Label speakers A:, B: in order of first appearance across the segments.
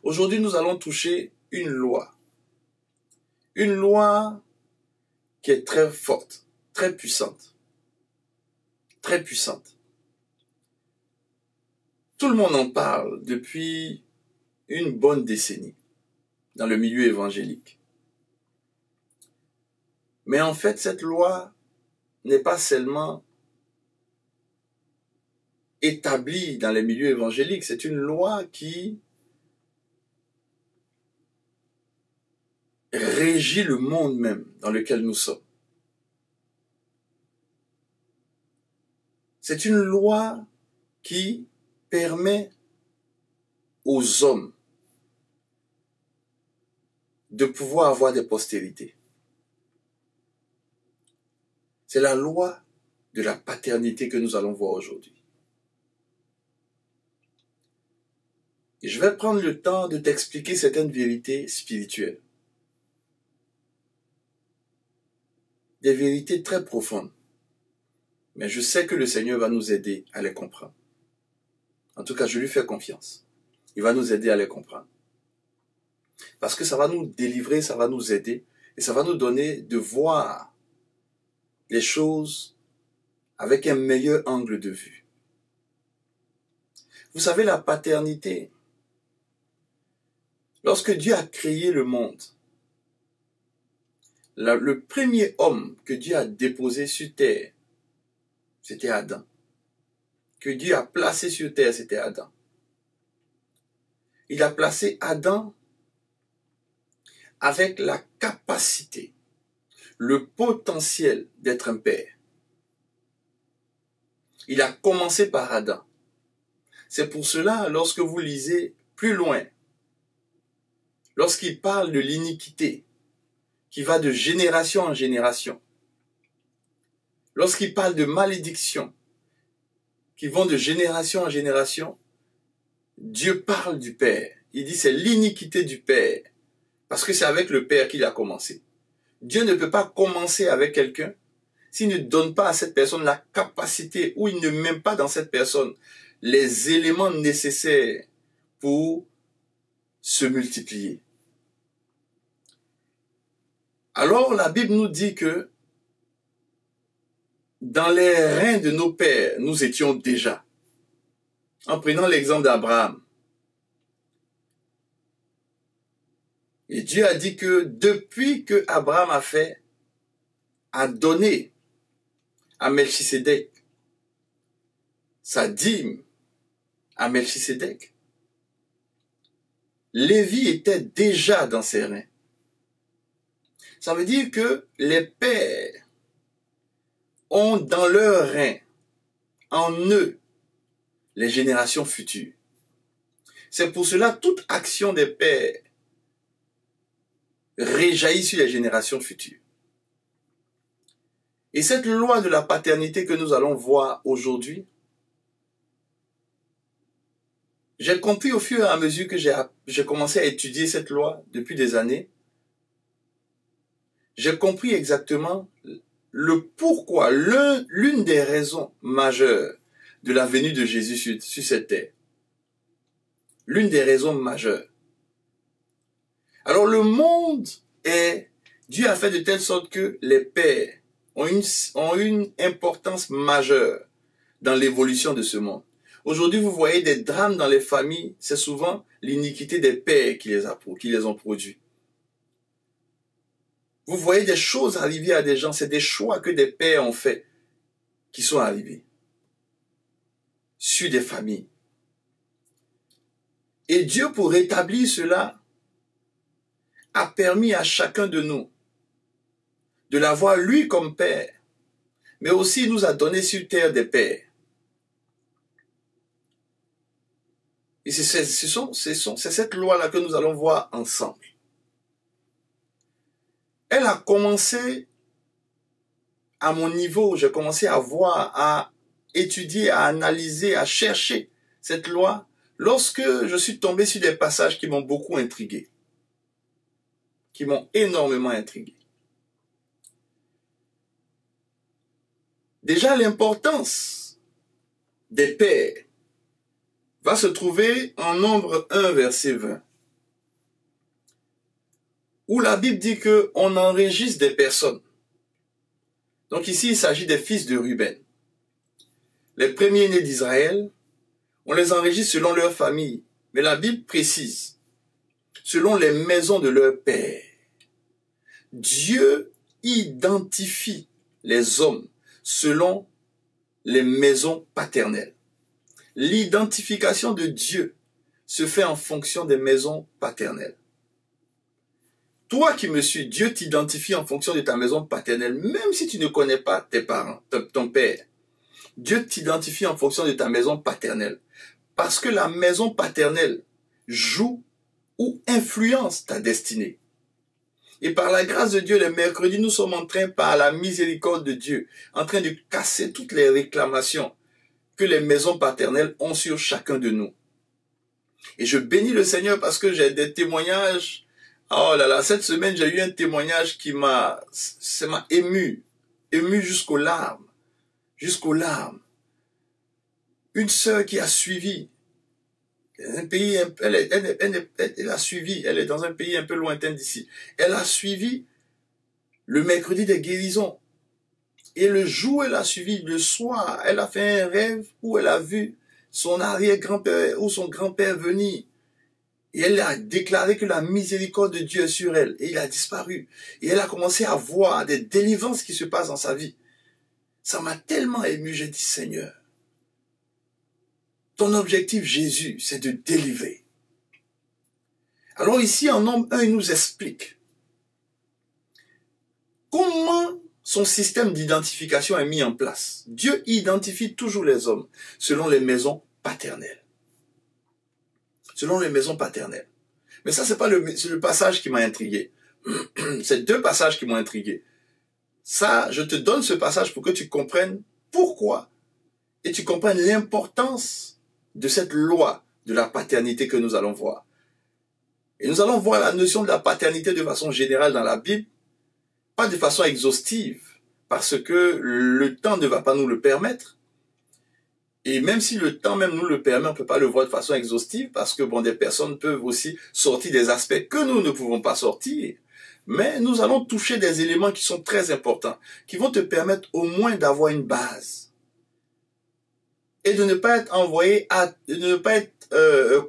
A: Aujourd'hui, nous allons toucher une loi. Une loi qui est très forte, très puissante. Très puissante. Tout le monde en parle depuis une bonne décennie dans le milieu évangélique. Mais en fait, cette loi n'est pas seulement établie dans les milieux évangéliques, c'est une loi qui régit le monde même dans lequel nous sommes. C'est une loi qui permet aux hommes de pouvoir avoir des postérités. C'est la loi de la paternité que nous allons voir aujourd'hui. Et je vais prendre le temps de t'expliquer certaines vérités spirituelles. Des vérités très profondes. Mais je sais que le Seigneur va nous aider à les comprendre. En tout cas, je lui fais confiance. Il va nous aider à les comprendre. Parce que ça va nous délivrer, ça va nous aider. Et ça va nous donner de voir les choses avec un meilleur angle de vue. Vous savez, la paternité, lorsque Dieu a créé le monde, le premier homme que Dieu a déposé sur terre, c'était Adam. Que Dieu a placé sur terre, c'était Adam. Il a placé Adam avec la capacité, le potentiel d'être un père. Il a commencé par Adam. C'est pour cela, lorsque vous lisez plus loin, lorsqu'il parle de l'iniquité qui va de génération en génération, lorsqu'il parle de malédiction qui vont de génération en génération, Dieu parle du Père. Il dit c'est l'iniquité du Père. Parce que c'est avec le Père qu'il a commencé. Dieu ne peut pas commencer avec quelqu'un s'il ne donne pas à cette personne la capacité ou il ne met pas dans cette personne les éléments nécessaires pour se multiplier. Alors la Bible nous dit que dans les reins de nos pères, nous étions déjà. En prenant l'exemple d'Abraham. Et Dieu a dit que depuis que Abraham a donné à Melchisédek sa dîme à Melchisédek, Lévi était déjà dans ses reins. Ça veut dire que les pères ont dans leurs reins, en eux, les générations futures. C'est pour cela toute action des pères réjaillit sur les générations futures. Et cette loi de la paternité que nous allons voir aujourd'hui, j'ai compris au fur et à mesure que j'ai commencé à étudier cette loi depuis des années, j'ai compris exactement le pourquoi, l'une des raisons majeures de la venue de Jésus sur cette terre. L'une des raisons majeures. Alors le monde Dieu a fait de telle sorte que les pères ont une importance majeure dans l'évolution de ce monde. Aujourd'hui, vous voyez des drames dans les familles, c'est souvent l'iniquité des pères qui les ont produits. Vous voyez des choses arriver à des gens, c'est des choix que des pères ont fait qui sont arrivés sur des familles. Et Dieu, pour rétablir cela, a permis à chacun de nous de l'avoir lui comme père, mais aussi nous a donné sur terre des pères. Et c'est cette loi-là que nous allons voir ensemble. Elle a commencé à mon niveau, j'ai commencé à voir, à étudier, à analyser, à chercher cette loi lorsque je suis tombé sur des passages qui m'ont beaucoup intrigué, qui m'ont énormément intrigué. Déjà, l'importance des pères va se trouver en Nombre 1, verset 20. où la Bible dit qu'on enregistre des personnes. Donc ici, il s'agit des fils de Ruben. Les premiers-nés d'Israël, on les enregistre selon leur famille. Mais la Bible précise, selon les maisons de leur père. Dieu identifie les hommes selon les maisons paternelles. L'identification de Dieu se fait en fonction des maisons paternelles. Toi qui me suis, Dieu t'identifie en fonction de ta maison paternelle, même si tu ne connais pas tes parents, ton père. Dieu t'identifie en fonction de ta maison paternelle. Parce que la maison paternelle joue ou influence ta destinée. Et par la grâce de Dieu, les mercredis, nous sommes en train, par la miséricorde de Dieu, en train de casser toutes les réclamations que les maisons paternelles ont sur chacun de nous. Et je bénis le Seigneur parce que j'ai des témoignages. Oh là là, cette semaine, j'ai eu un témoignage qui ça m'a ému jusqu'aux larmes. Jusqu'aux larmes. Une sœur qui a suivi un pays, elle a suivi, elle est dans un pays un peu lointain d'ici. Elle a suivi le mercredi des guérisons. Et le jour où elle a suivi, le soir, elle a fait un rêve où elle a vu son arrière-grand-père ou son grand-père venir. Et elle a déclaré que la miséricorde de Dieu est sur elle. Et il a disparu. Et elle a commencé à voir des délivrances qui se passent dans sa vie. Ça m'a tellement ému, j'ai dit, Seigneur, ton objectif, Jésus, c'est de délivrer. Alors ici, en Nombre 1, il nous explique comment son système d'identification est mis en place. Dieu identifie toujours les hommes selon les maisons paternelles. Selon les maisons paternelles. Mais ça, c'est le passage qui m'a intrigué. C'est deux passages qui m'ont intrigué. Ça, je te donne ce passage pour que tu comprennes pourquoi et tu comprennes l'importance de cette loi de la paternité que nous allons voir. Et nous allons voir la notion de la paternité de façon générale dans la Bible, pas de façon exhaustive, parce que le temps ne va pas nous le permettre. Et même si le temps même nous le permet, on ne peut pas le voir de façon exhaustive, parce que des personnes peuvent aussi sortir des aspects que nous ne pouvons pas sortir. Mais nous allons toucher des éléments qui sont très importants, qui vont te permettre au moins d'avoir une base. Et de ne pas être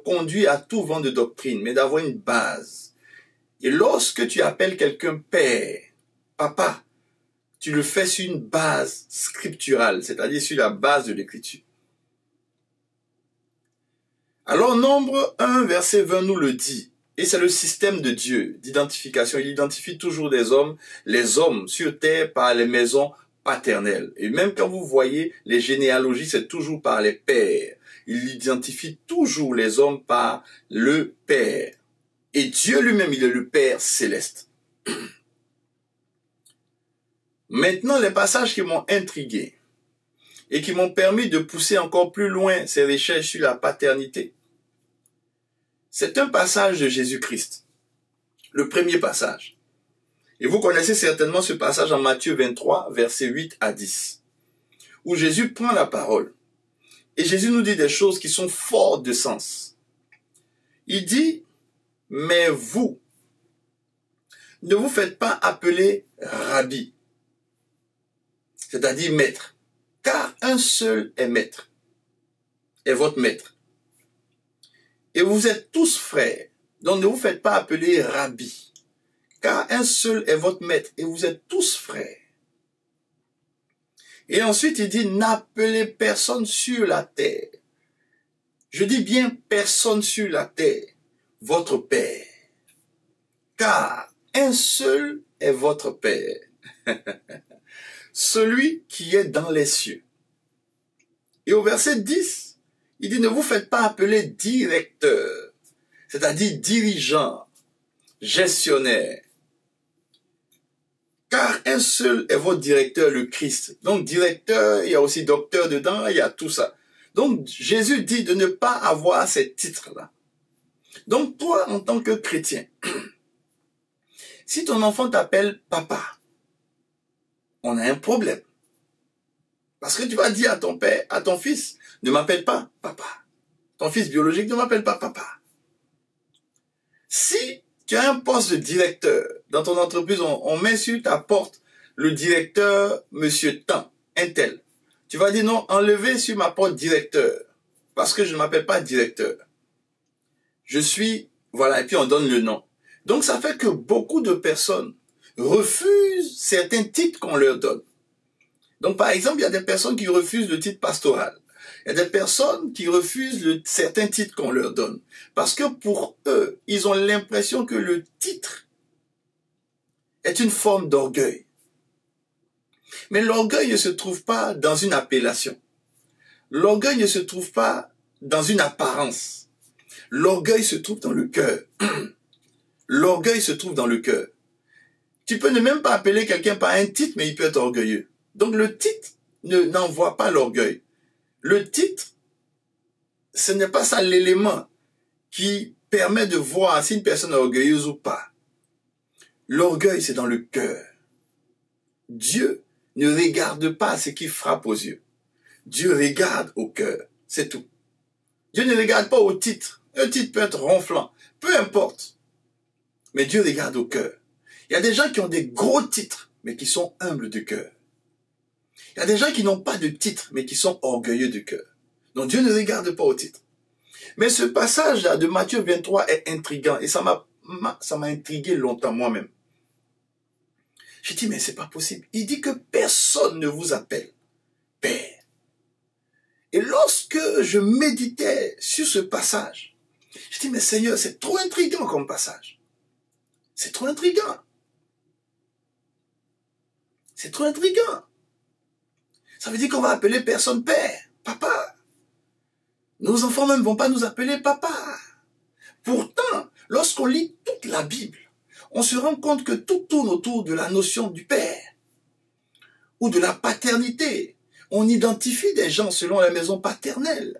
A: conduit à tout vent de doctrine, mais d'avoir une base. Et lorsque tu appelles quelqu'un père, papa, tu le fais sur une base scripturale, c'est-à-dire sur la base de l'écriture. Alors, Nombre 1, verset 20 nous le dit. Et c'est le système de Dieu d'identification. Il identifie toujours les hommes sur terre par les maisons paternelles. Et même quand vous voyez les généalogies, c'est toujours par les pères. Il identifie toujours les hommes par le Père. Et Dieu lui-même, il est le Père céleste. Maintenant, les passages qui m'ont intrigué et qui m'ont permis de pousser encore plus loin ces recherches sur la paternité, c'est un passage de Jésus-Christ. Le premier passage. Et vous connaissez certainement ce passage en Matthieu 23, versets 8 à 10, où Jésus prend la parole. Et Jésus nous dit des choses qui sont fortes de sens. Il dit, mais vous, ne vous faites pas appeler rabbi, c'est-à-dire maître, car un seul est maître, est votre maître. Et vous êtes tous frères, donc ne vous faites pas appeler rabbi, car un seul est votre maître, et vous êtes tous frères. Et ensuite, il dit, n'appelez personne sur la terre. Je dis bien personne sur la terre, votre Père. Car un seul est votre Père, celui qui est dans les cieux. Et au verset 10, il dit, ne vous faites pas appeler directeur, c'est-à-dire dirigeant, gestionnaire. Car un seul est votre directeur, le Christ. Donc directeur, il y a aussi docteur dedans, il y a tout ça. Donc Jésus dit de ne pas avoir ces titres-là. Donc toi, en tant que chrétien, si ton enfant t'appelle papa, on a un problème. Parce que tu vas dire à ton père, à ton fils, ne m'appelle pas papa. Ton fils biologique ne m'appelle pas papa. Si tu as un poste de directeur. Dans ton entreprise, on met sur ta porte le directeur, monsieur Tan, un tel. Tu vas dire non, enlevez sur ma porte directeur. Parce que je ne m'appelle pas directeur. Je suis, voilà, et puis on donne le nom. Donc ça fait que beaucoup de personnes refusent certains titres qu'on leur donne. Donc par exemple, il y a des personnes qui refusent le titre pastoral. Il y a des personnes qui refusent certains titres qu'on leur donne. Parce que pour eux, ils ont l'impression que le titre est une forme d'orgueil. Mais l'orgueil ne se trouve pas dans une appellation. L'orgueil ne se trouve pas dans une apparence. L'orgueil se trouve dans le cœur. L'orgueil se trouve dans le cœur. Tu peux ne même pas appeler quelqu'un par un titre, mais il peut être orgueilleux. Donc le titre n'envoie pas l'orgueil. Le titre, ce n'est pas ça l'élément qui permet de voir si une personne est orgueilleuse ou pas. L'orgueil, c'est dans le cœur. Dieu ne regarde pas ce qui frappe aux yeux. Dieu regarde au cœur, c'est tout. Dieu ne regarde pas au titre. Un titre peut être ronflant, peu importe. Mais Dieu regarde au cœur. Il y a des gens qui ont des gros titres, mais qui sont humbles de cœur. Il y a des gens qui n'ont pas de titre, mais qui sont orgueilleux de cœur. Donc Dieu ne regarde pas au titre. Mais ce passage-là de Matthieu 23 est intriguant et ça m'a intrigué longtemps moi-même. J'ai dit, mais c'est pas possible. Il dit que personne ne vous appelle Père. Et lorsque je méditais sur ce passage, j'ai dit, mais Seigneur, c'est trop intriguant comme passage. C'est trop intriguant. C'est trop intriguant. Ça veut dire qu'on va appeler personne Père, Papa. Nos enfants même ne vont pas nous appeler Papa. Pourtant, lorsqu'on lit toute la Bible, on se rend compte que tout tourne autour de la notion du Père ou de la paternité. On identifie des gens selon la maison paternelle.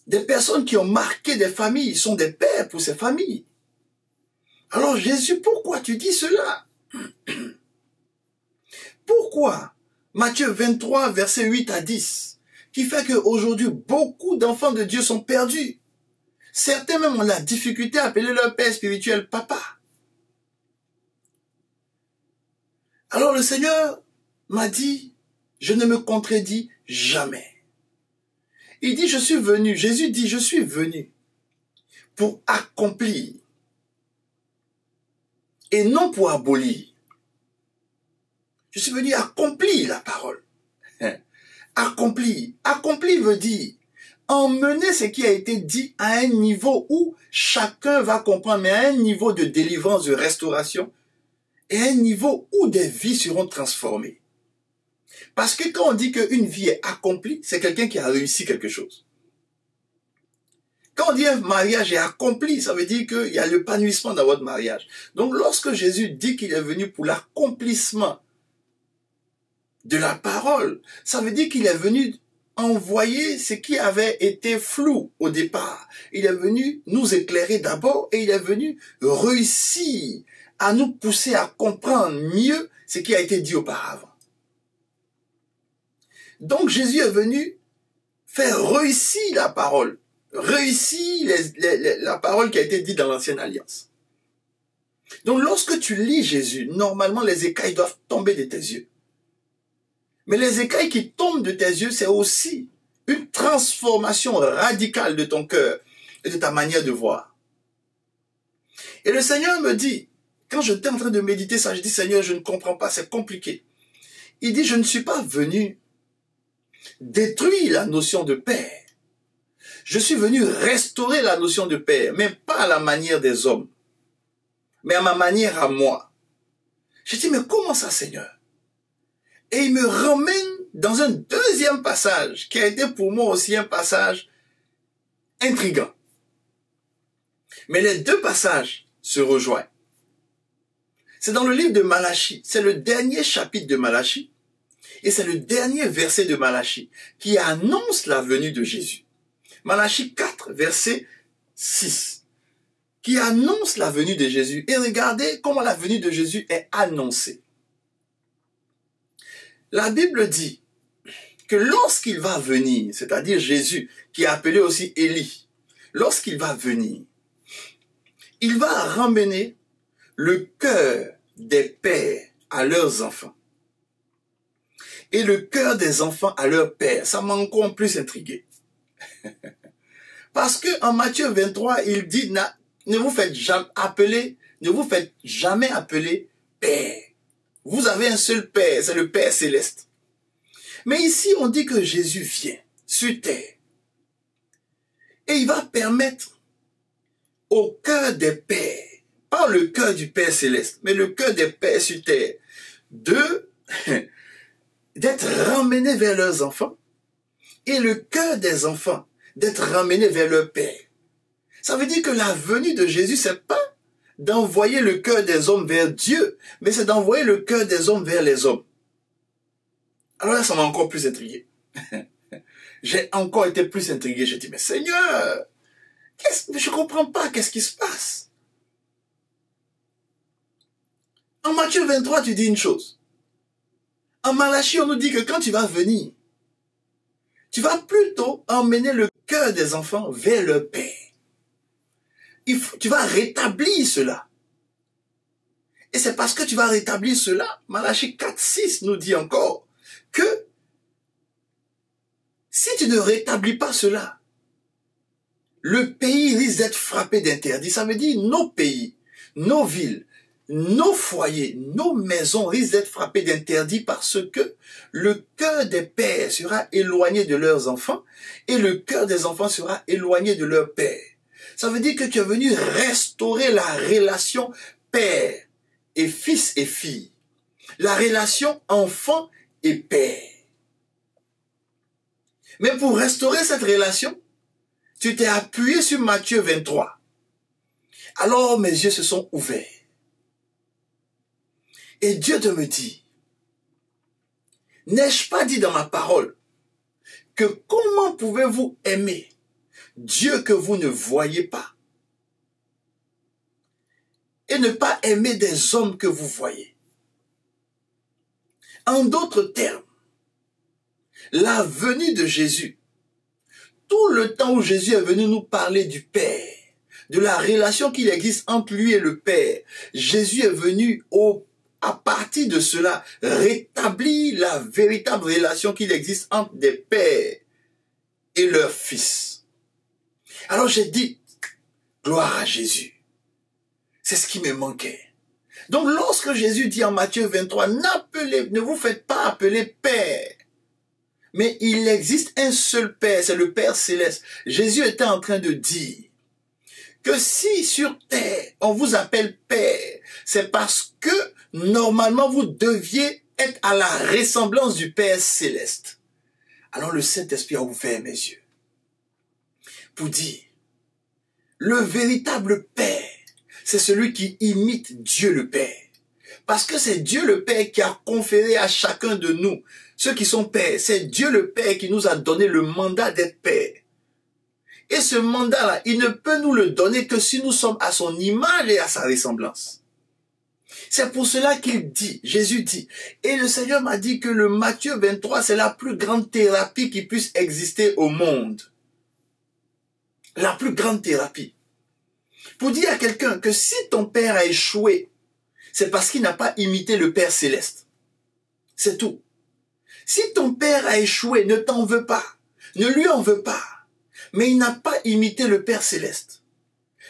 A: Des personnes qui ont marqué des familles sont des pères pour ces familles. Alors Jésus, pourquoi tu dis cela? Pourquoi Matthieu 23, versets 8 à 10, qui fait qu'aujourd'hui, beaucoup d'enfants de Dieu sont perdus. Certains même ont la difficulté à appeler leur père spirituel Papa. Alors le Seigneur m'a dit, je ne me contredis jamais. Il dit, je suis venu, Jésus dit, je suis venu pour accomplir et non pour abolir. Je suis venu accomplir la parole. Accomplir. Accomplir veut dire emmener ce qui a été dit à un niveau où chacun va comprendre, mais à un niveau de délivrance, de restauration, et à un niveau où des vies seront transformées. Parce que quand on dit qu'une vie est accomplie, c'est quelqu'un qui a réussi quelque chose. Quand on dit un mariage est accompli, ça veut dire qu'il y a l'épanouissement dans votre mariage. Donc lorsque Jésus dit qu'il est venu pour l'accomplissement de la parole, ça veut dire qu'il est venu envoyer ce qui avait été flou au départ. Il est venu nous éclairer d'abord et il est venu réussir à nous pousser à comprendre mieux ce qui a été dit auparavant. Donc Jésus est venu faire réussir la parole, réussir la parole qui a été dite dans l'ancienne alliance. Donc lorsque tu lis Jésus, normalement les écailles doivent tomber de tes yeux. Mais les écailles qui tombent de tes yeux, c'est aussi une transformation radicale de ton cœur et de ta manière de voir. Et le Seigneur me dit, quand j'étais en train de méditer ça, je dis, Seigneur, je ne comprends pas, c'est compliqué. Il dit, je ne suis pas venu détruire la notion de Père. Je suis venu restaurer la notion de Père, mais pas à la manière des hommes, mais à ma manière à moi. Je dis, mais comment ça, Seigneur? Et il me ramène dans un deuxième passage, qui a été pour moi aussi un passage intriguant. Mais les deux passages se rejoignent. C'est dans le livre de Malachie, c'est le dernier chapitre de Malachie, et c'est le dernier verset de Malachie qui annonce la venue de Jésus. Malachie 4, verset 6, qui annonce la venue de Jésus. Et regardez comment la venue de Jésus est annoncée. La Bible dit que lorsqu'il va venir, c'est-à-dire Jésus, qui est appelé aussi Élie, lorsqu'il va venir, il va ramener le cœur des pères à leurs enfants et le cœur des enfants à leurs pères. Ça m'a encore plus intrigué. Parce que en Matthieu 23, il dit, ne vous faites jamais appeler père. Vous avez un seul père, c'est le Père céleste. Mais ici, on dit que Jésus vient sur terre. Et il va permettre au cœur des pères, pas le cœur du Père céleste, mais le cœur des pères sur terre, d'être ramenés vers leurs enfants et le cœur des enfants d'être ramenés vers leur père. Ça veut dire que la venue de Jésus, c'est pas d'envoyer le cœur des hommes vers Dieu, mais c'est d'envoyer le cœur des hommes vers les hommes. Alors là, ça m'a encore plus intrigué. J'ai encore été plus intrigué. J'ai dit, mais Seigneur, je ne comprends pas, qu'est-ce qui se passe? En Matthieu 23, tu dis une chose. En Malachie, on nous dit que quand tu vas venir, tu vas plutôt emmener le cœur des enfants vers leur père. Tu vas rétablir cela. Et c'est parce que tu vas rétablir cela, Malachie 4:6 nous dit encore que si tu ne rétablis pas cela, le pays risque d'être frappé d'interdit. Ça veut dire nos pays, nos villes, nos foyers, nos maisons risquent d'être frappés d'interdit parce que le cœur des pères sera éloigné de leurs enfants et le cœur des enfants sera éloigné de leur père. Ça veut dire que tu es venu restaurer la relation père et fils et fille. La relation enfant et père. Mais pour restaurer cette relation, tu t'es appuyé sur Matthieu 23. Alors mes yeux se sont ouverts. Et Dieu te me dit, n'ai-je pas dit dans ma parole que comment pouvez-vous aimer Dieu que vous ne voyez pas et ne pas aimer des hommes que vous voyez? En d'autres termes, la venue de Jésus, tout le temps où Jésus est venu nous parler du Père, de la relation qu'il existe entre lui et le Père, Jésus est venu à partir de cela, rétablir la véritable relation qu'il existe entre des pères et leurs fils. Alors j'ai dit, gloire à Jésus. C'est ce qui me manquait. Donc lorsque Jésus dit en Matthieu 23, ne vous faites pas appeler Père, mais il existe un seul Père, c'est le Père céleste. Jésus était en train de dire que si sur terre on vous appelle Père, c'est parce que normalement vous deviez être à la ressemblance du Père céleste. Alors le Saint-Esprit a ouvert mes yeux pour dire, le véritable Père, c'est celui qui imite Dieu le Père. Parce que c'est Dieu le Père qui a conféré à chacun de nous, ceux qui sont pères, c'est Dieu le Père qui nous a donné le mandat d'être père. Et ce mandat-là, il ne peut nous le donner que si nous sommes à son image et à sa ressemblance. C'est pour cela qu'il dit, Jésus dit, et le Seigneur m'a dit que le Matthieu 23, c'est la plus grande thérapie qui puisse exister au monde. La plus grande thérapie. Pour dire à quelqu'un que si ton père a échoué, c'est parce qu'il n'a pas imité le Père céleste. C'est tout. Si ton père a échoué, ne t'en veux pas. Ne lui en veux pas. Mais il n'a pas imité le Père céleste.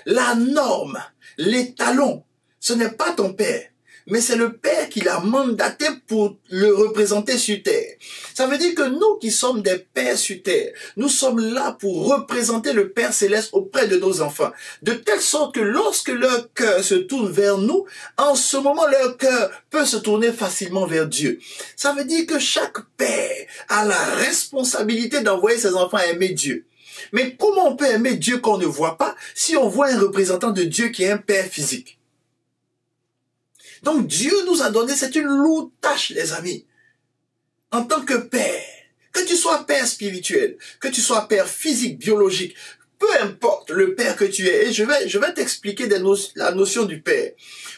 A: La norme, l'étalon, ce n'est pas ton père, mais c'est le Père qui l'a mandaté pour le représenter sur terre. Ça veut dire que nous qui sommes des pères sur terre, nous sommes là pour représenter le Père céleste auprès de nos enfants. De telle sorte que lorsque leur cœur se tourne vers nous, en ce moment leur cœur peut se tourner facilement vers Dieu. Ça veut dire que chaque père a la responsabilité d'envoyer ses enfants à aimer Dieu. Mais comment on peut aimer Dieu qu'on ne voit pas si on voit un représentant de Dieu qui est un père physique? Donc Dieu nous a donné, c'est une lourde tâche, les amis. En tant que père, que tu sois père spirituel, que tu sois père physique, biologique, peu peu importe le père que tu es, et je vais t'expliquer la notion du père.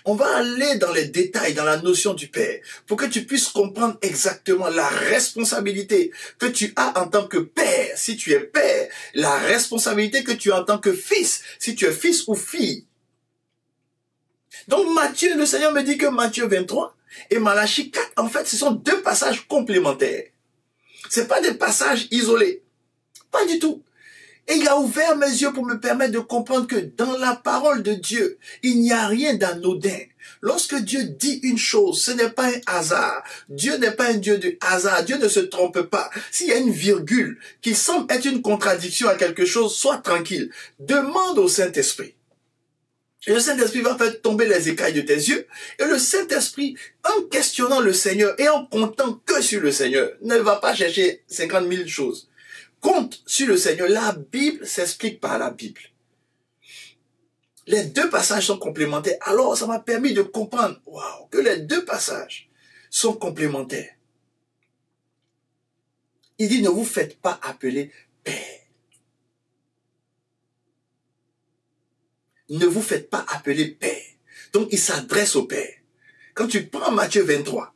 A: On va aller dans les détails, dans la notion du père, pour que tu puisses comprendre exactement la responsabilité que tu as en tant que père, si tu es père, la responsabilité que tu as en tant que fils, si tu es fils ou fille. Donc Matthieu, le Seigneur me dit que Matthieu 23 et Malachie 4, en fait, ce sont deux passages complémentaires. C'est pas des passages isolés. Pas du tout. Et il a ouvert mes yeux pour me permettre de comprendre que dans la parole de Dieu, il n'y a rien d'anodin. Lorsque Dieu dit une chose, ce n'est pas un hasard. Dieu n'est pas un Dieu de hasard. Dieu ne se trompe pas. S'il y a une virgule qui semble être une contradiction à quelque chose, sois tranquille. Demande au Saint-Esprit. Et le Saint-Esprit va faire tomber les écailles de tes yeux. Et le Saint-Esprit, en questionnant le Seigneur et en comptant que sur le Seigneur, ne va pas chercher 50 000 choses. Compte sur le Seigneur. La Bible s'explique par la Bible. Les deux passages sont complémentaires. Alors, ça m'a permis de comprendre, waouh, que les deux passages sont complémentaires. Il dit, ne vous faites pas appeler Père. Ne vous faites pas appeler Père. Donc, il s'adresse au Père. Quand tu prends Matthieu 23,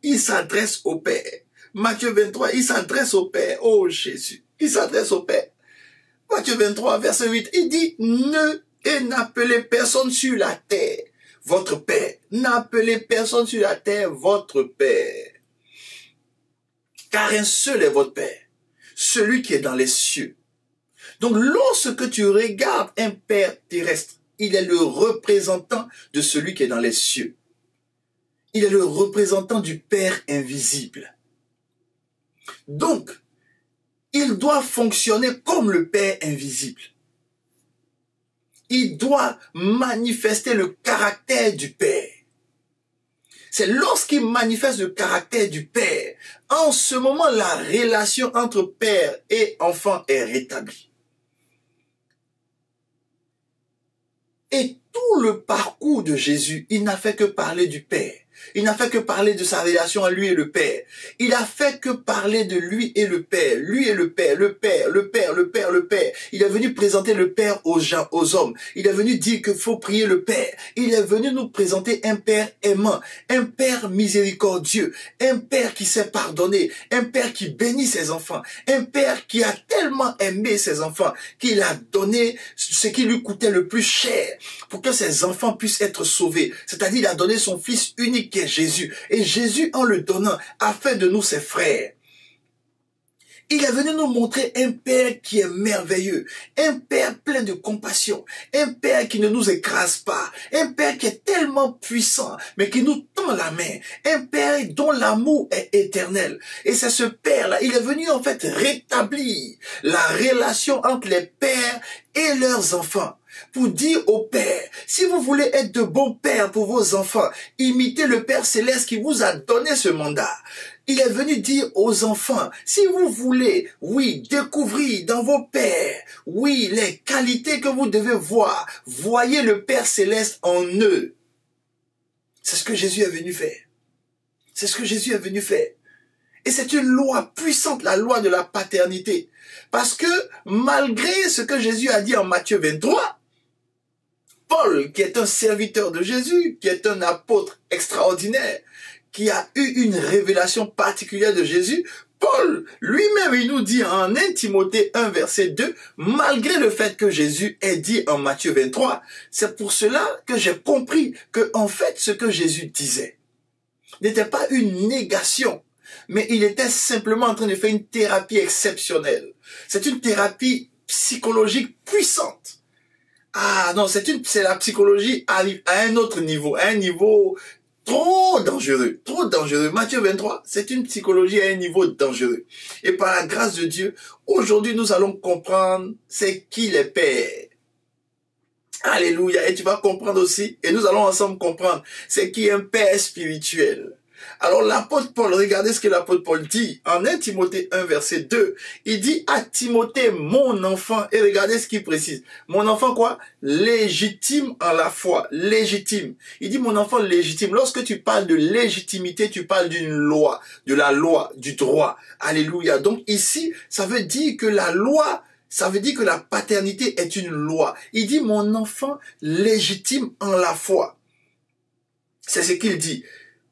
A: il s'adresse au Père. Matthieu 23, il s'adresse au Père. Oh Jésus, il s'adresse au Père. Matthieu 23, verset 8, il dit, n'appelez personne sur la terre, votre Père. N'appelez personne sur la terre, votre Père. Car un seul est votre Père, celui qui est dans les cieux. Donc, lorsque tu regardes un Père terrestre, il est le représentant de celui qui est dans les cieux. Il est le représentant du Père invisible. Donc, il doit fonctionner comme le Père invisible. Il doit manifester le caractère du Père. C'est lorsqu'il manifeste le caractère du Père, en ce moment, la relation entre Père et enfant est rétablie. Et tout le parcours de Jésus, il n'a fait que parler du Père. Il n'a fait que parler de sa relation à lui et le Père. Il a fait que parler de lui et le Père. Lui et le Père, le Père, le Père, le Père, le Père. Il est venu présenter le Père aux gens, aux hommes. Il est venu dire qu'il faut prier le Père. Il est venu nous présenter un Père aimant, un Père miséricordieux, un Père qui sait pardonner, un Père qui bénit ses enfants, un Père qui a tellement aimé ses enfants qu'il a donné ce qui lui coûtait le plus cher pour que ses enfants puissent être sauvés. C'est-à-dire, il a donné son Fils unique qui est Jésus. Et Jésus, en le donnant, a fait de nous ses frères. Il est venu nous montrer un Père qui est merveilleux, un Père plein de compassion, un Père qui ne nous écrase pas, un Père qui est tellement puissant, mais qui nous tend la main, un Père dont l'amour est éternel. Et c'est ce Père-là, il est venu en fait rétablir la relation entre les pères et leurs enfants. Pour dire au Père, si vous voulez être de bons pères pour vos enfants, imitez le Père Céleste qui vous a donné ce mandat. Il est venu dire aux enfants, si vous voulez, oui, découvrir dans vos pères, oui, les qualités que vous devez voir, voyez le Père Céleste en eux. C'est ce que Jésus est venu faire. C'est ce que Jésus est venu faire. Et c'est une loi puissante, la loi de la paternité. Parce que malgré ce que Jésus a dit en Matthieu 23, Paul, qui est un serviteur de Jésus, qui est un apôtre extraordinaire, qui a eu une révélation particulière de Jésus, Paul, lui-même, il nous dit en 1 Timothée 1, verset 2, malgré le fait que Jésus ait dit en Matthieu 23, c'est pour cela que j'ai compris que, en fait, ce que Jésus disait n'était pas une négation, mais il était simplement en train de faire une thérapie exceptionnelle. C'est une thérapie psychologique puissante. Ah non, c'est la psychologie à un autre niveau, à un niveau trop dangereux, trop dangereux. Matthieu 23, c'est une psychologie à un niveau dangereux. Et par la grâce de Dieu, aujourd'hui nous allons comprendre c'est qui les pères. Alléluia. Et tu vas comprendre aussi, et nous allons ensemble comprendre, c'est qui un père spirituel. Alors l'apôtre Paul, regardez ce que l'apôtre Paul dit en 1 Timothée 1 verset 2. Il dit à Timothée, mon enfant, et regardez ce qu'il précise. Mon enfant quoi? Légitime en la foi, légitime. Il dit mon enfant légitime. Lorsque tu parles de légitimité, tu parles d'une loi, de la loi, du droit. Alléluia. Donc ici, ça veut dire que la loi Ça veut dire que la paternité est une loi. Il dit, mon enfant légitime en la foi. C'est ce qu'il dit.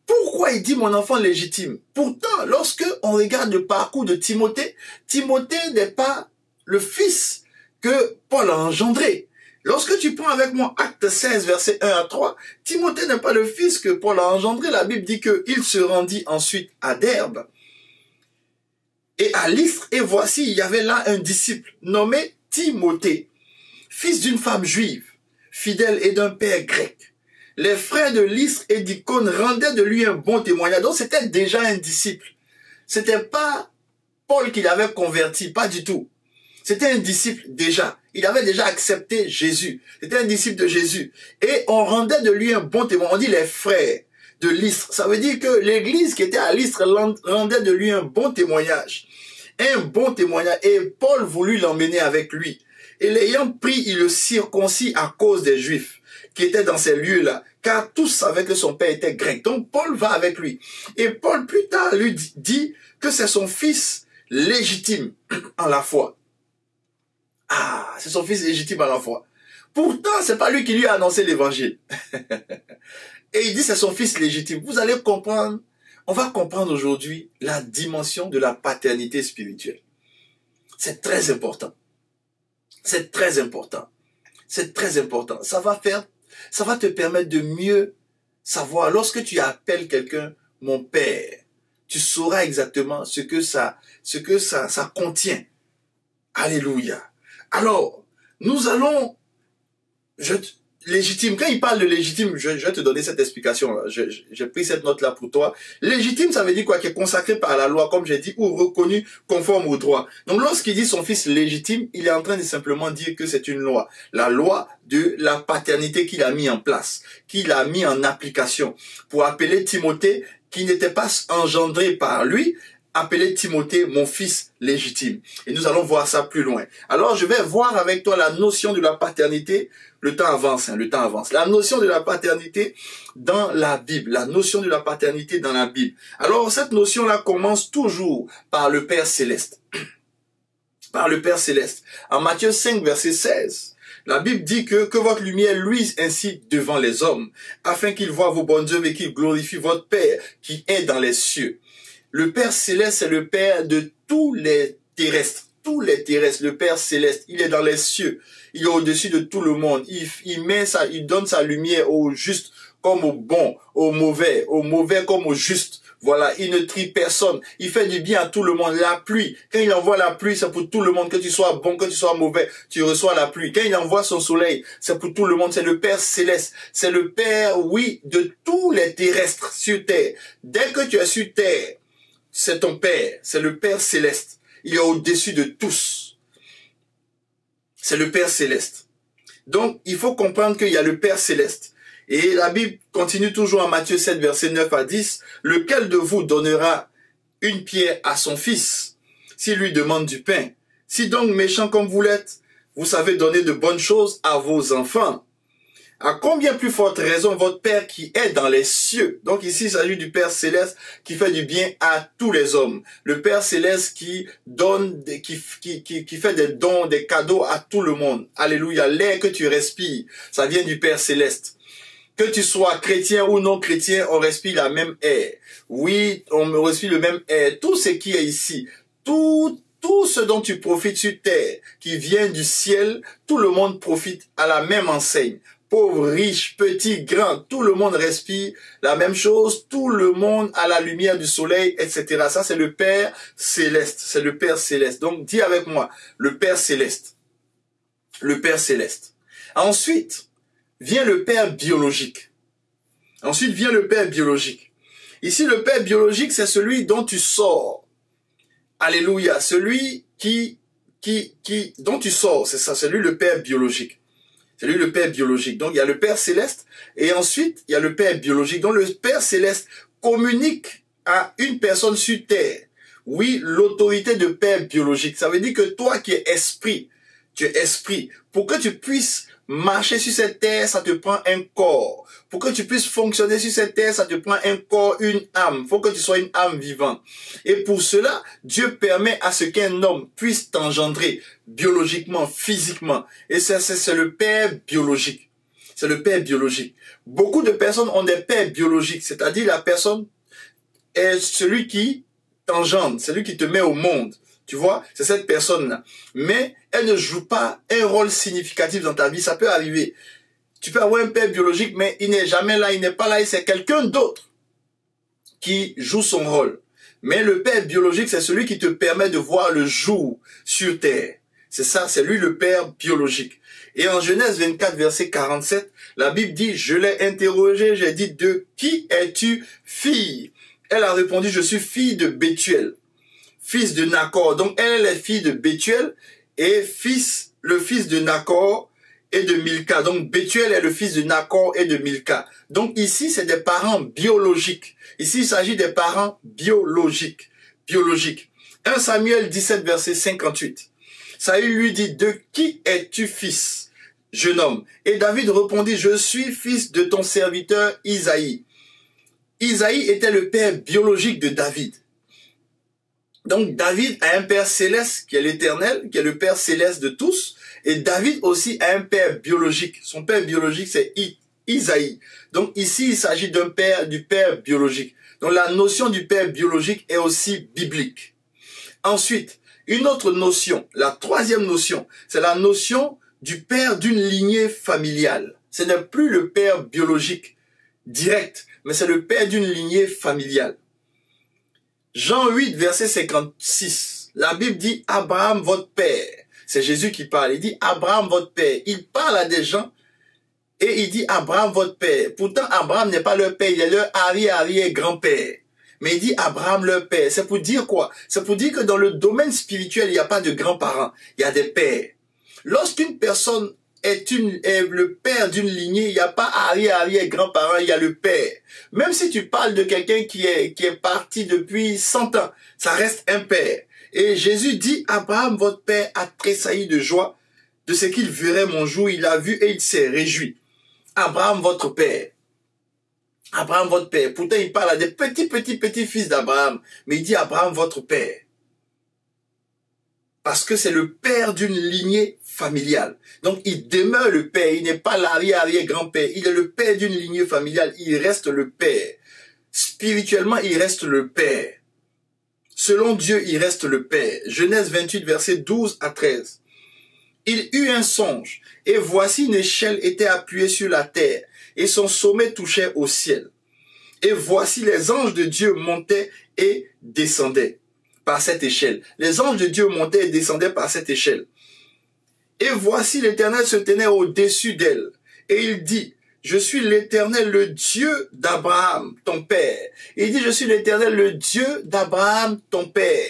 A: Pourquoi il dit mon enfant légitime? Pourtant, lorsque on regarde le parcours de Timothée, Timothée n'est pas le fils que Paul a engendré. Lorsque tu prends avec moi Acte 16, versets 1 à 3, Timothée n'est pas le fils que Paul a engendré. La Bible dit qu'il se rendit ensuite à Derbe et à Lystre, et voici, il y avait là un disciple nommé Timothée, fils d'une femme juive, fidèle et d'un père grec. Les frères de Lystre et d'Icône rendaient de lui un bon témoignage. Donc c'était déjà un disciple. C'était pas Paul qui l'avait converti, pas du tout. C'était un disciple déjà. Il avait déjà accepté Jésus. C'était un disciple de Jésus. Et on rendait de lui un bon témoignage. On dit les frères de Lystre. Ça veut dire que l'église qui était à Lystre rendait de lui un bon témoignage. Un bon témoignage. Et Paul voulut l'emmener avec lui. Et l'ayant pris, il le circoncit à cause des Juifs qui étaient dans ces lieux-là, car tous savaient que son père était grec. Donc Paul va avec lui. Et Paul plus tard lui dit que c'est son fils légitime en la foi. Ah, c'est son fils légitime en la foi. Pourtant, c'est pas lui qui lui a annoncé l'évangile. Et il dit c'est son fils légitime. Vous allez comprendre, on va comprendre aujourd'hui la dimension de la paternité spirituelle. C'est très important. C'est très important. C'est très important. Ça va te permettre de mieux savoir. Lorsque tu appelles quelqu'un mon père, tu sauras exactement ce que ça contient. Alléluia. Alors, nous allons, légitime, quand il parle de légitime, je vais te donner cette explication-là. J'ai pris cette note-là pour toi. Légitime, ça veut dire quoi? Qui est consacré par la loi, comme j'ai dit, ou reconnu conforme au droit. Donc, lorsqu'il dit son fils légitime, il est en train de simplement dire que c'est une loi. La loi de la paternité qu'il a mis en place, qu'il a mis en application pour appeler Timothée, qui n'était pas engendré par lui, appeler Timothée mon fils légitime. Et nous allons voir ça plus loin. Alors, je vais voir avec toi la notion de la paternité. Le temps avance, le temps avance. La notion de la paternité dans la Bible. La notion de la paternité dans la Bible. Alors, cette notion-là commence toujours par le Père Céleste. Par le Père Céleste. En Matthieu 5, verset 16. La Bible dit que votre lumière luise ainsi devant les hommes, afin qu'ils voient vos bonnes œuvres et qu'ils glorifient votre Père qui est dans les cieux. Le Père Céleste, c'est le Père de tous les terrestres. Tous les terrestres, le Père Céleste, il est dans les cieux. Il est au-dessus de tout le monde. Il donne sa lumière aux justes comme aux bons, aux mauvais comme aux justes. Voilà, il ne trie personne. Il fait du bien à tout le monde. La pluie, quand il envoie la pluie, c'est pour tout le monde. Que tu sois bon, que tu sois mauvais, tu reçois la pluie. Quand il envoie son soleil, c'est pour tout le monde. C'est le Père Céleste. C'est le Père, oui, de tous les terrestres sur terre. Dès que tu es sur terre, c'est ton Père, c'est le Père Céleste. Il est au-dessus de tous. C'est le Père Céleste. Donc, il faut comprendre qu'il y a le Père Céleste. Et la Bible continue toujours en Matthieu 7, verset 9 à 10. Lequel de vous donnera une pierre à son fils, s'il lui demande du pain? Si donc méchant comme vous l'êtes, vous savez donner de bonnes choses à vos enfants. À combien plus forte raison votre Père qui est dans les cieux. Donc ici, il s'agit du Père Céleste qui fait du bien à tous les hommes. Le Père Céleste qui donne, qui fait des dons, des cadeaux à tout le monde. Alléluia. L'air que tu respires, ça vient du Père Céleste. Que tu sois chrétien ou non chrétien, on respire la même air. Oui, on respire le même air. Tout ce qui est ici, tout ce dont tu profites sur terre, qui vient du ciel, tout le monde profite à la même enseigne. Pauvres, riches, petits, grands, tout le monde respire la même chose, tout le monde a la lumière du soleil, etc. Ça, c'est le Père Céleste, c'est le Père Céleste. Donc, dis avec moi, le Père Céleste. Le Père Céleste. Ensuite, vient le Père biologique. Ensuite, vient le Père biologique. Ici, le Père biologique, c'est celui dont tu sors. Alléluia. Celui dont tu sors, c'est ça, c'est lui le Père biologique. C'est lui le Père biologique. Donc, il y a le Père Céleste et ensuite, il y a le Père biologique. Donc, le Père Céleste communique à une personne sur terre. Oui, l'autorité de Père biologique. Ça veut dire que toi qui es esprit, Tu es esprit. Pour que tu puisses marcher sur cette terre, ça te prend un corps. Pour que tu puisses fonctionner sur cette terre, ça te prend un corps, une âme. Il faut que tu sois une âme vivante. Et pour cela, Dieu permet à ce qu'un homme puisse t'engendrer biologiquement, physiquement. Et c'est le père biologique. C'est le père biologique. Beaucoup de personnes ont des pères biologiques, c'est-à-dire la personne est celui qui t'engendre, celui qui te met au monde. Tu vois, c'est cette personne-là. Mais elle ne joue pas un rôle significatif dans ta vie. Ça peut arriver. Tu peux avoir un père biologique, mais il n'est jamais là, il n'est pas là, c'est quelqu'un d'autre qui joue son rôle. Mais le père biologique, c'est celui qui te permet de voir le jour sur terre. C'est ça, c'est lui le père biologique. Et en Genèse 24, verset 47, la Bible dit, je l'ai interrogé, j'ai dit, de qui es-tu fille? Elle a répondu, je suis fille de Bethuel, fils de Nacor. Donc elle est fille de Bethuel et le fils de Nacor et de Milca. Donc Bethuel est le fils de Nacor et de Milca. Donc ici, c'est des parents biologiques. Ici, il s'agit des parents biologiques. 1 Samuel 17, verset 58. Saül lui dit, de qui es-tu fils, jeune homme? Et David répondit, je suis fils de ton serviteur Isaïe. Isaïe était le père biologique de David. Donc David a un père céleste qui est l'Éternel, qui est le père céleste de tous. Et David aussi a un père biologique. Son père biologique, c'est Isaïe. Donc ici, il s'agit du père biologique. Donc la notion du père biologique est aussi biblique. Ensuite, une autre notion, la troisième notion, c'est la notion du père d'une lignée familiale. Ce n'est plus le père biologique direct, mais c'est le père d'une lignée familiale. Jean 8, verset 56, la Bible dit « Abraham, votre père ». C'est Jésus qui parle, il dit « Abraham, votre père ». Il parle à des gens et il dit « Abraham, votre père ». Pourtant, Abraham n'est pas leur père, il est leur arrière-arrière-grand-père. Mais il dit Abraham leur père. C'est pour dire quoi? C'est pour dire que dans le domaine spirituel, il n'y a pas de grands-parents. Il y a des pères. Lorsqu'une personne est le père d'une lignée, il n'y a pas arrière-arrière-grand-parent, il y a le père. Même si tu parles de quelqu'un qui est parti depuis 100 ans, ça reste un père. Et Jésus dit, Abraham, votre père, a tressailli de joie de ce qu'il verrait mon jour. Il a vu et il s'est réjoui. Abraham, votre père. Abraham, votre père. Pourtant, il parle à des petits fils d'Abraham. Mais il dit Abraham, votre père. Parce que c'est le père d'une lignée familiale. Donc, il demeure le père. Il n'est pas l'arrière-arrière-grand-père. Il est le père d'une lignée familiale. Il reste le père. Spirituellement, il reste le père. Selon Dieu, il reste le père. Genèse 28, versets 12 à 13. Il eut un songe. Et voici une échelle était appuyée sur la terre. Et son sommet touchait au ciel. Et voici les anges de Dieu montaient et descendaient par cette échelle. Les anges de Dieu montaient et descendaient par cette échelle. Et voici l'Éternel se tenait au-dessus d'elle. Et il dit, je suis l'Éternel, le Dieu d'Abraham, ton père. Et il dit, je suis l'Éternel, le Dieu d'Abraham, ton père.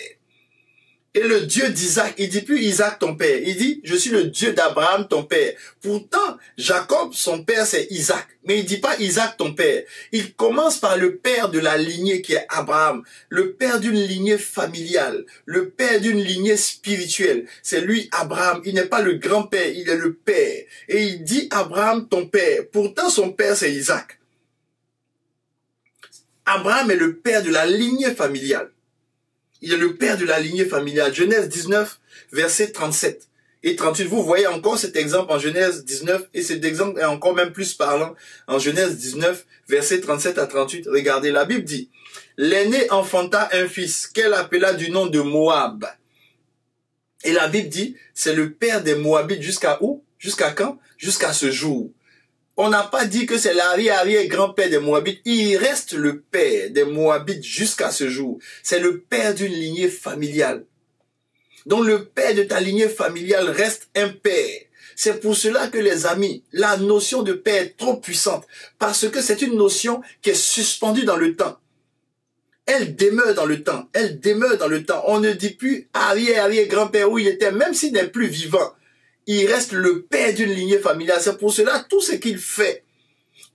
A: Et le Dieu d'Isaac, il dit plus Isaac ton père, il dit je suis le Dieu d'Abraham ton père. Pourtant, Jacob, son père c'est Isaac, mais il dit pas Isaac ton père. Il commence par le père de la lignée qui est Abraham, le père d'une lignée familiale, le père d'une lignée spirituelle. C'est lui Abraham, il n'est pas le grand-père, il est le père. Et il dit Abraham ton père, pourtant son père c'est Isaac. Abraham est le père de la lignée familiale. Il est le père de la lignée familiale. Genèse 19, verset 37 et 38. Vous voyez encore cet exemple en Genèse 19 et cet exemple est encore même plus parlant en Genèse 19, verset 37 à 38. Regardez, la Bible dit, l'aîné enfanta un fils qu'elle appela du nom de Moab. Et la Bible dit, c'est le père des Moabites jusqu'à où? Jusqu'à quand? Jusqu'à ce jour. On n'a pas dit que c'est l'arrière-arrière-grand-père des Moabites. Il reste le père des Moabites jusqu'à ce jour. C'est le père d'une lignée familiale. Donc le père de ta lignée familiale reste un père. C'est pour cela que les amis, la notion de père est trop puissante. Parce que c'est une notion qui est suspendue dans le temps. Elle demeure dans le temps. Elle demeure dans le temps. On ne dit plus arrière-arrière-grand-père où il était, même s'il n'est plus vivant. Il reste le père d'une lignée familiale. C'est pour cela, tout ce qu'il fait,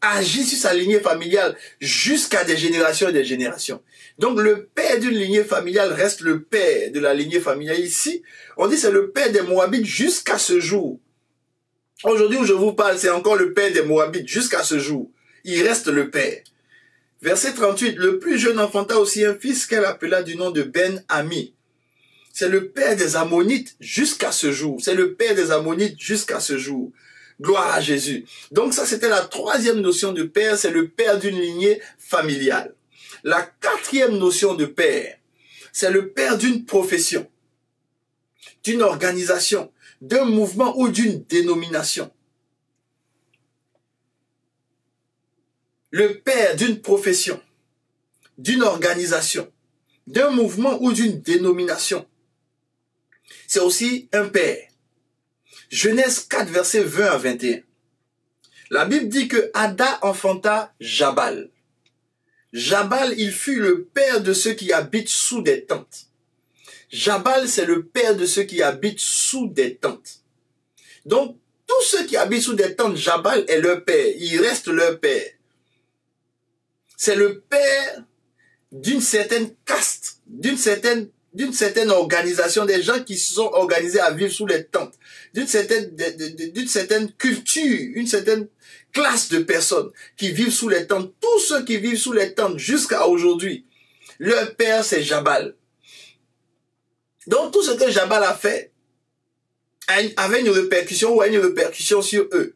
A: agit sur sa lignée familiale jusqu'à des générations et des générations. Donc le père d'une lignée familiale reste le père de la lignée familiale. Ici, on dit c'est le père des Moabites jusqu'à ce jour. Aujourd'hui où je vous parle, c'est encore le père des Moabites jusqu'à ce jour. Il reste le père. Verset 38, le plus jeune enfanta aussi un fils qu'elle appela du nom de Ben-Ami. C'est le père des Ammonites jusqu'à ce jour. C'est le père des Ammonites jusqu'à ce jour. Gloire à Jésus. Donc ça, c'était la troisième notion de père, c'est le père d'une lignée familiale. La quatrième notion de père, c'est le père d'une profession, d'une organisation, d'un mouvement ou d'une dénomination. Le père d'une profession, d'une organisation, d'un mouvement ou d'une dénomination. C'est aussi un père. Genèse 4, versets 20 à 21. La Bible dit que Ada enfanta Jabal. Jabal, il fut le père de ceux qui habitent sous des tentes. Jabal, c'est le père de ceux qui habitent sous des tentes. Donc, tous ceux qui habitent sous des tentes, Jabal est leur père. Il reste leur père. C'est le père d'une certaine caste, d'une certaine organisation, des gens qui se sont organisés à vivre sous les tentes, d'une certaine culture, une certaine classe de personnes qui vivent sous les tentes. Tous ceux qui vivent sous les tentes jusqu'à aujourd'hui, leur père c'est Jabal. Donc tout ce que Jabal a fait avait une répercussion ou a une répercussion sur eux.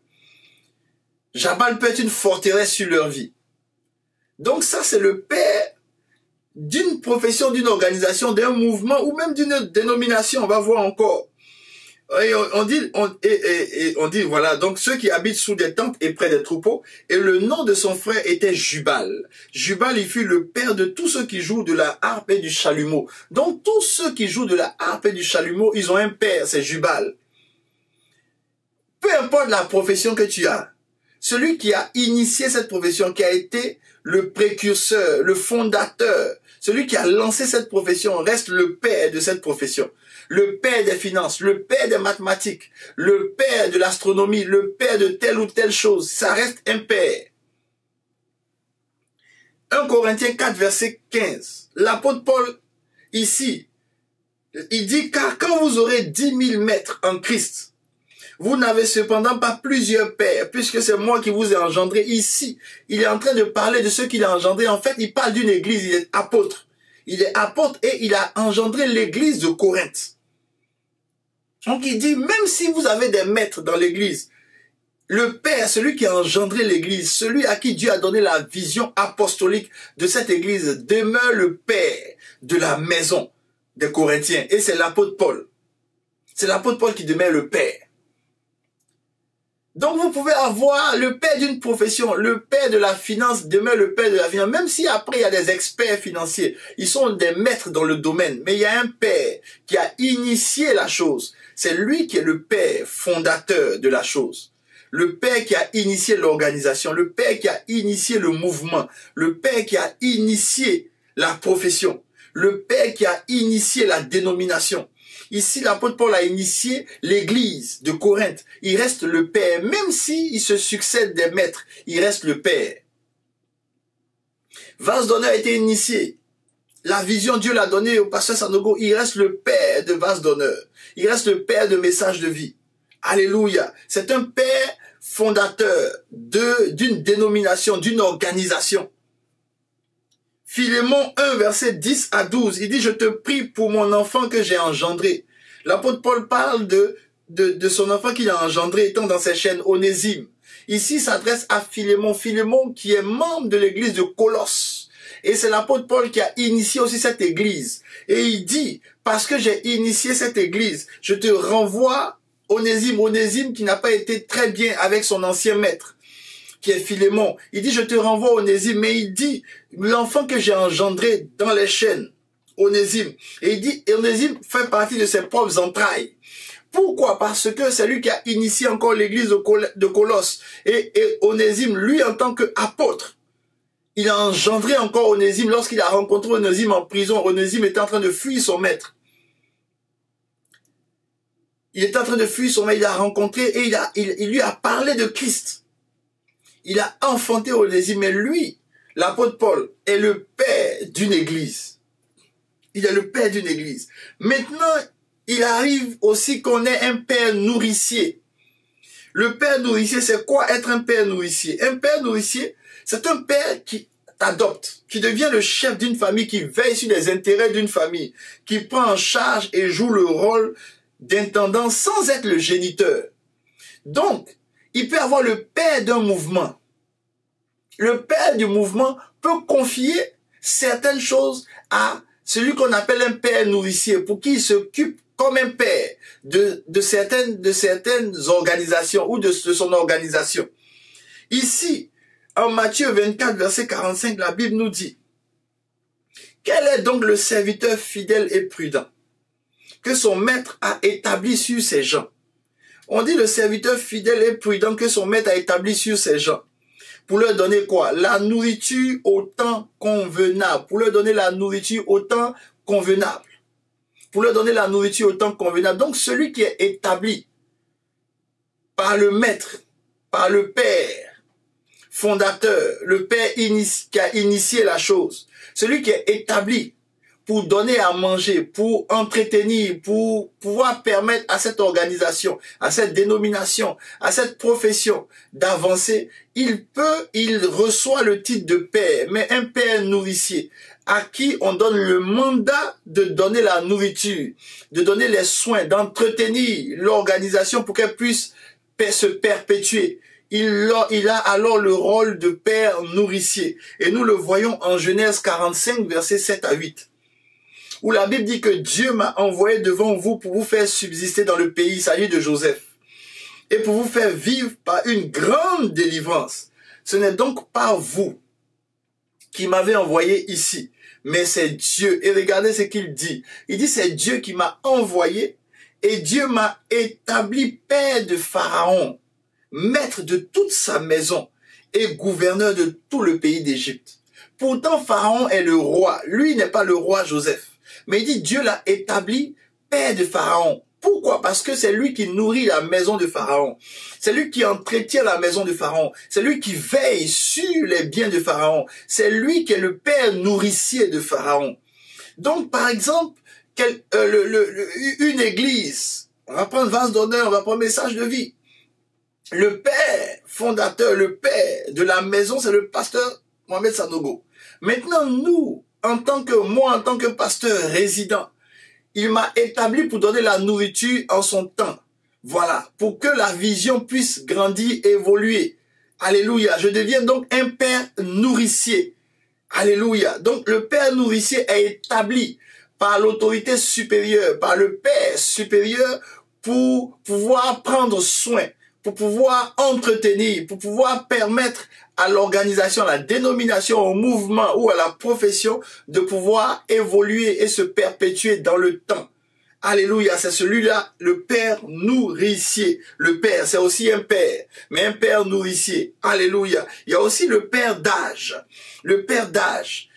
A: Jabal peut être une forteresse sur leur vie. Donc ça c'est le père d'une profession, d'une organisation, d'un mouvement ou même d'une dénomination. On va voir encore. Et on dit voilà, donc ceux qui habitent sous des tentes et près des troupeaux, et le nom de son frère était Jubal. Jubal, il fut le père de tous ceux qui jouent de la harpe et du chalumeau. Donc tous ceux qui jouent de la harpe et du chalumeau, ils ont un père, c'est Jubal. Peu importe la profession que tu as, celui qui a initié cette profession, qui a été le précurseur, le fondateur, celui qui a lancé cette profession reste le père de cette profession. Le père des finances, le père des mathématiques, le père de l'astronomie, le père de telle ou telle chose. Ça reste un père. 1 Corinthiens 4, verset 15. L'apôtre Paul, ici, il dit, car quand vous aurez 10 000 maîtres en Christ, vous n'avez cependant pas plusieurs pères, puisque c'est moi qui vous ai engendré. Ici, il est en train de parler de ceux qu'il a engendrés. En fait, il parle d'une église, il est apôtre. Il est apôtre et il a engendré l'église de Corinthe. Donc il dit, même si vous avez des maîtres dans l'église, le père, celui qui a engendré l'église, celui à qui Dieu a donné la vision apostolique de cette église, demeure le père de la maison des Corinthiens. Et c'est l'apôtre Paul. C'est l'apôtre Paul qui demeure le père. Donc vous pouvez avoir le père d'une profession, le père de la finance demeure le père de la finance, même si après il y a des experts financiers, ils sont des maîtres dans le domaine, mais il y a un père qui a initié la chose, c'est lui qui est le père fondateur de la chose, le père qui a initié l'organisation, le père qui a initié le mouvement, le père qui a initié la profession, le père qui a initié la dénomination. Ici, l'apôtre Paul a initié l'église de Corinthe. Il reste le père. Même s'il se succède des maîtres, il reste le père. Vase d'honneur a été initié. La vision, Dieu l'a donnée au pasteur Sanogo. Il reste le père de vase d'honneur. Il reste le père de message de vie. Alléluia. C'est un père fondateur d'une dénomination, d'une organisation. Philémon 1, verset 10 à 12, il dit, je te prie pour mon enfant que j'ai engendré. L'apôtre Paul parle de son enfant qu'il a engendré étant dans ses chaînes, Onésime. Ici, il s'adresse à Philémon. Philémon qui est membre de l'église de Colosse. Et c'est l'apôtre Paul qui a initié aussi cette église. Et il dit, parce que j'ai initié cette église, je te renvoie Onésime. Onésime qui n'a pas été très bien avec son ancien maître, qui est Philémon. Il dit, je te renvoie Onésime, mais il dit, l'enfant que j'ai engendré dans les chaînes, Onésime. Et il dit, Onésime fait partie de ses propres entrailles. Pourquoi? Parce que c'est lui qui a initié encore l'église de Colosse. Et Onésime, lui, en tant qu'apôtre, il a engendré encore Onésime lorsqu'il a rencontré Onésime en prison. Onésime était en train de fuir son maître. Il était en train de fuir son maître, il l'a rencontré et il lui a parlé de Christ. Il a enfanté Onésime, mais lui, l'apôtre Paul, est le père d'une église. Il est le père d'une église. Maintenant, il arrive aussi qu'on ait un père nourricier. Le père nourricier, c'est quoi être un père nourricier? Un père nourricier, c'est un père qui t'adopte, qui devient le chef d'une famille, qui veille sur les intérêts d'une famille, qui prend en charge et joue le rôle d'intendant sans être le géniteur. Donc, il peut avoir le père d'un mouvement. Le père du mouvement peut confier certaines choses à celui qu'on appelle un père nourricier, pour qui il s'occupe comme un père de certaines organisations ou de son organisation. Ici, en Matthieu 24, verset 45, la Bible nous dit: quel est donc le serviteur fidèle et prudent que son maître a établi sur ses gens? On dit le serviteur fidèle et prudent que son maître a établi sur ses gens. Pour leur donner quoi? La nourriture au temps convenable. Pour leur donner la nourriture au temps convenable. Pour leur donner la nourriture au temps convenable. Donc celui qui est établi par le maître, par le père fondateur, le père qui a initié la chose, celui qui est établi pour donner à manger, pour entretenir, pour pouvoir permettre à cette organisation, à cette dénomination, à cette profession d'avancer, il reçoit le titre de père, mais un père nourricier, à qui on donne le mandat de donner la nourriture, de donner les soins, d'entretenir l'organisation pour qu'elle puisse se perpétuer. Il a alors le rôle de père nourricier. Et nous le voyons en Genèse 45, versets 7 à 8. Où la Bible dit que Dieu m'a envoyé devant vous pour vous faire subsister dans le pays, il s'agit de Joseph, et pour vous faire vivre par une grande délivrance. Ce n'est donc pas vous qui m'avez envoyé ici, mais c'est Dieu. Et regardez ce qu'il dit. Il dit c'est Dieu qui m'a envoyé, et Dieu m'a établi père de Pharaon, maître de toute sa maison et gouverneur de tout le pays d'Égypte. Pourtant, Pharaon est le roi. Lui n'est pas le roi Joseph. Mais il dit Dieu l'a établi père de Pharaon. Pourquoi? Parce que c'est lui qui nourrit la maison de Pharaon. C'est lui qui entretient la maison de Pharaon. C'est lui qui veille sur les biens de Pharaon. C'est lui qui est le père nourricier de Pharaon. Donc, par exemple, une église, on va prendre vase d'honneur, on va prendre message de vie. Le père fondateur, le père de la maison, c'est le pasteur Mohamed Sanogo. Maintenant, en tant que pasteur résident, il m'a établi pour donner la nourriture en son temps. Voilà, pour que la vision puisse grandir, évoluer. Alléluia. Je deviens donc un père nourricier. Alléluia. Donc le père nourricier est établi par l'autorité supérieure, par le père supérieur, pour pouvoir prendre soin, pour pouvoir entretenir, pour pouvoir permettre à l'organisation, à la dénomination, au mouvement ou à la profession de pouvoir évoluer et se perpétuer dans le temps. Alléluia, c'est celui-là, le père nourricier. Le père, c'est aussi un père, mais un père nourricier. Alléluia. Il y a aussi le père d'âge. Le père d'âge.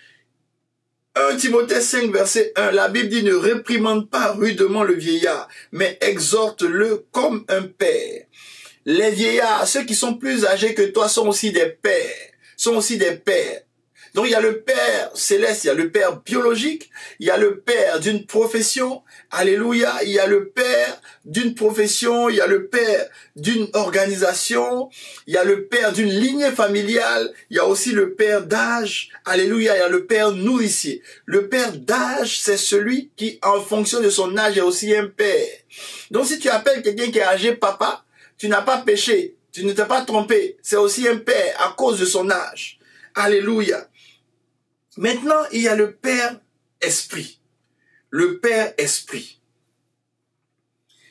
A: 1 Timothée 5, verset 1, la Bible dit « Ne réprimande pas rudement le vieillard, mais exhorte-le comme un père. » Les vieillards, ceux qui sont plus âgés que toi, sont aussi des pères, sont aussi des pères. Donc il y a le père céleste, il y a le père biologique, il y a le père d'une profession, alléluia, il y a le père d'une profession, il y a le père d'une organisation, il y a le père d'une lignée familiale, il y a aussi le père d'âge, alléluia, il y a le père nourricier. Le père d'âge, c'est celui qui, en fonction de son âge, est aussi un père. Donc si tu appelles quelqu'un qui est âgé papa, tu n'as pas péché, tu ne t'es pas trompé, c'est aussi un père à cause de son âge. Alléluia. Maintenant, il y a le Père Esprit. Le Père Esprit.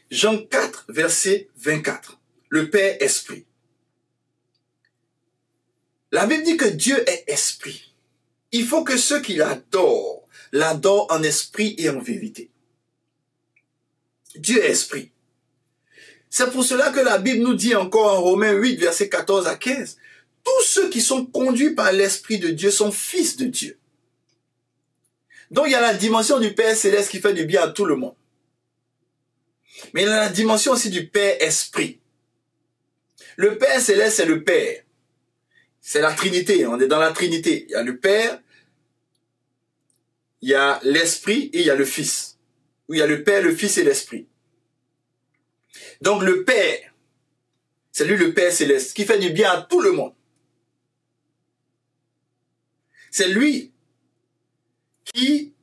A: Jean 4, verset 24. Le Père Esprit. La Bible dit que Dieu est esprit. Il faut que ceux qui l'adorent en esprit et en vérité. Dieu est esprit. C'est pour cela que la Bible nous dit encore en Romains 8, verset 14 à 15, tous ceux qui sont conduits par l'Esprit de Dieu sont fils de Dieu. Donc il y a la dimension du Père Céleste qui fait du bien à tout le monde. Mais il y a la dimension aussi du Père Esprit. Le Père Céleste, c'est le Père. C'est la Trinité, on est dans la Trinité. Il y a le Père, il y a l'Esprit et il y a le Fils. Où il y a le Père, le Fils et l'Esprit. Donc le Père, c'est lui le Père céleste, qui fait du bien à tout le monde. C'est lui qui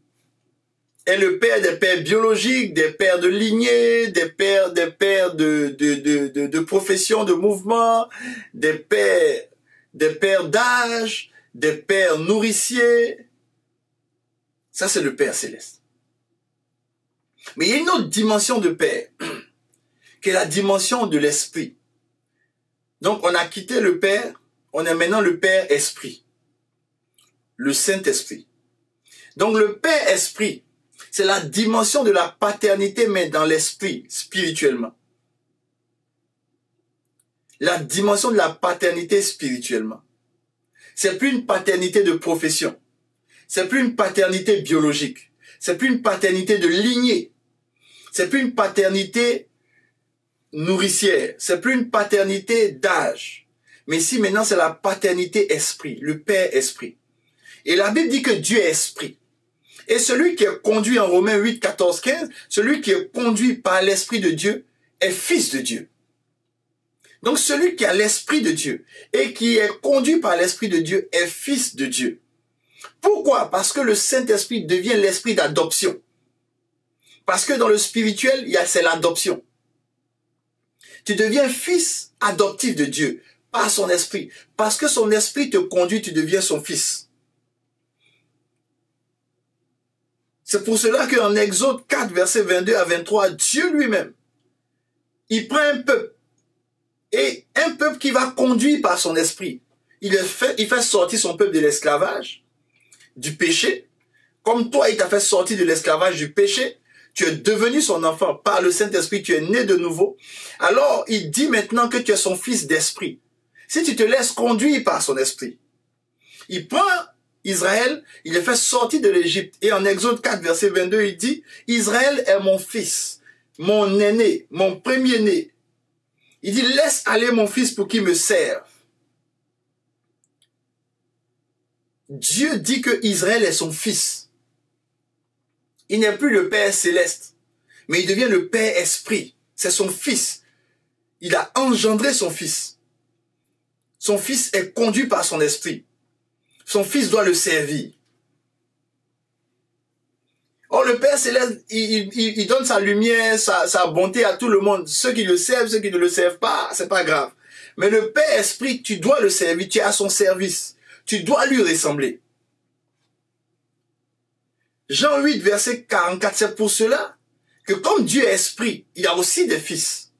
A: est le Père des pères biologiques, des pères de lignée, des pères de profession, de mouvement, des pères d'âge, des pères nourriciers. Ça, c'est le Père céleste. Mais il y a une autre dimension de Père, qui est la dimension de l'Esprit. Donc, on a quitté le Père, on est maintenant le Père Esprit, le Saint-Esprit. Donc, le Père Esprit, c'est la dimension de la paternité, mais dans l'esprit, spirituellement. La dimension de la paternité spirituellement. C'est plus une paternité de profession. C'est plus une paternité biologique. C'est plus une paternité de lignée. C'est plus une paternité nourricière. C'est plus une paternité d'âge. Mais si maintenant c'est la paternité esprit, le Père Esprit. Et la Bible dit que Dieu est esprit. Et celui qui est conduit en Romains 8, 14, 15, celui qui est conduit par l'Esprit de Dieu est fils de Dieu. Donc celui qui a l'Esprit de Dieu et qui est conduit par l'Esprit de Dieu est fils de Dieu. Pourquoi? Parce que le Saint-Esprit devient l'esprit d'adoption. Parce que dans le spirituel, c'est l'adoption. Tu deviens fils adoptif de Dieu par son esprit. Parce que son esprit te conduit, tu deviens son fils. C'est pour cela qu'en Exode 4, versets 22 à 23, Dieu lui-même, il prend un peuple. Et un peuple qui va conduire par son esprit. Il fait sortir son peuple de l'esclavage, du péché. Comme toi, il t'a fait sortir de l'esclavage du péché. Tu es devenu son enfant par le Saint-Esprit. Tu es né de nouveau. Alors, il dit maintenant que tu es son fils d'esprit. Si tu te laisses conduire par son esprit. Il prend Israël, il le fait sortir de l'Égypte. Et en Exode 4, verset 22, il dit, Israël est mon fils, mon aîné, mon premier-né. Il dit, laisse aller mon fils pour qu'il me serve. Dieu dit que Israël est son fils. Il n'est plus le Père céleste, mais il devient le Père esprit. C'est son fils. Il a engendré son fils. Son fils est conduit par son esprit. Son fils doit le servir. Or, le Père céleste, il donne sa lumière, sa bonté à tout le monde. Ceux qui le servent, ceux qui ne le servent pas, c'est pas grave. Mais le Père esprit, tu dois le servir, tu es à son service. Tu dois lui ressembler. Jean 8, verset 44, c'est pour cela que comme Dieu est esprit, il a aussi des fils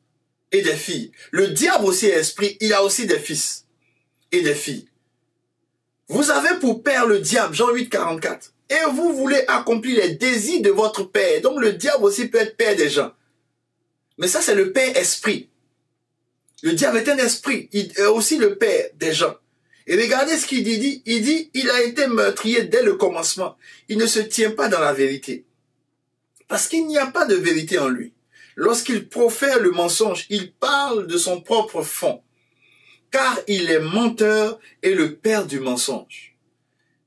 A: et des filles. Le diable aussi est esprit, il a aussi des fils et des filles. Vous avez pour père le diable, Jean 8, 44. Et vous voulez accomplir les désirs de votre père. Donc le diable aussi peut être père des gens. Mais ça, c'est le Père esprit. Le diable est un esprit. Il est aussi le père des gens. Et regardez ce qu'il dit. Il dit, il a été meurtrier dès le commencement. Il ne se tient pas dans la vérité. Parce qu'il n'y a pas de vérité en lui. Lorsqu'il profère le mensonge, il parle de son propre fond. Car il est menteur et le père du mensonge.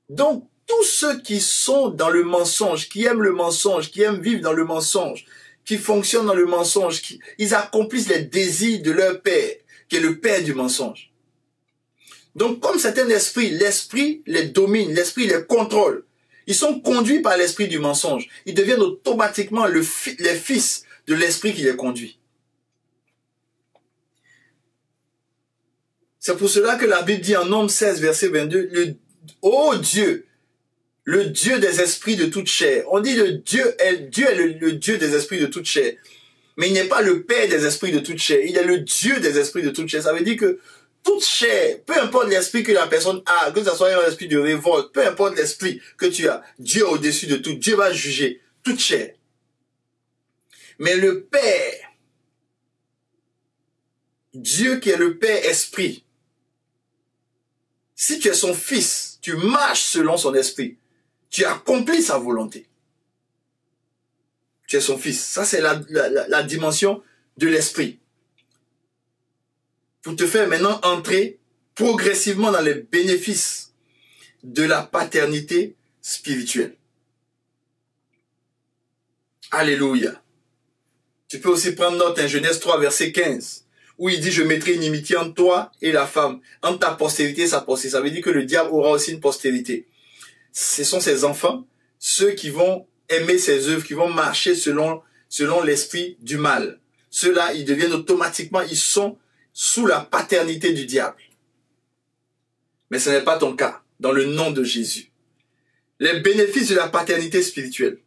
A: Donc, tous ceux qui sont dans le mensonge, qui aiment vivre dans le mensonge, qui fonctionnent dans le mensonge, ils accomplissent les désirs de leur père, qui est le père du mensonge. Donc, comme c'est un esprit, l'esprit les domine, l'esprit les contrôle. Ils sont conduits par l'esprit du mensonge. Ils deviennent automatiquement les fils de l'esprit qui les conduit. C'est pour cela que la Bible dit en Nombre 16, verset 22, ô Dieu, le Dieu des esprits de toute chair. On dit Dieu est le Dieu des esprits de toute chair. Mais il n'est pas le Père des esprits de toute chair. Il est le Dieu des esprits de toute chair. Ça veut dire que toute chair, peu importe l'esprit que la personne a, que ce soit un esprit de révolte, peu importe l'esprit que tu as, Dieu est au-dessus de tout. Dieu va juger toute chair. Mais le Père, Dieu qui est le Père esprit, si tu es son fils, tu marches selon son esprit, tu accomplis sa volonté. Tu es son fils. Ça, c'est la dimension de l'esprit. Pour te faire maintenant entrer progressivement dans les bénéfices de la paternité spirituelle. Alléluia. Tu peux aussi prendre note en Genèse 3, verset 15, où il dit, je mettrai une inimitié entre toi et la femme, entre ta postérité et sa postérité. Ça veut dire que le diable aura aussi une postérité. Ce sont ses enfants, ceux qui vont aimer ses œuvres, qui vont marcher selon l'esprit du mal. Ceux-là, ils deviennent automatiquement, ils sont sous la paternité du diable. Mais ce n'est pas ton cas, dans le nom de Jésus. Les bénéfices de la paternité spirituelle.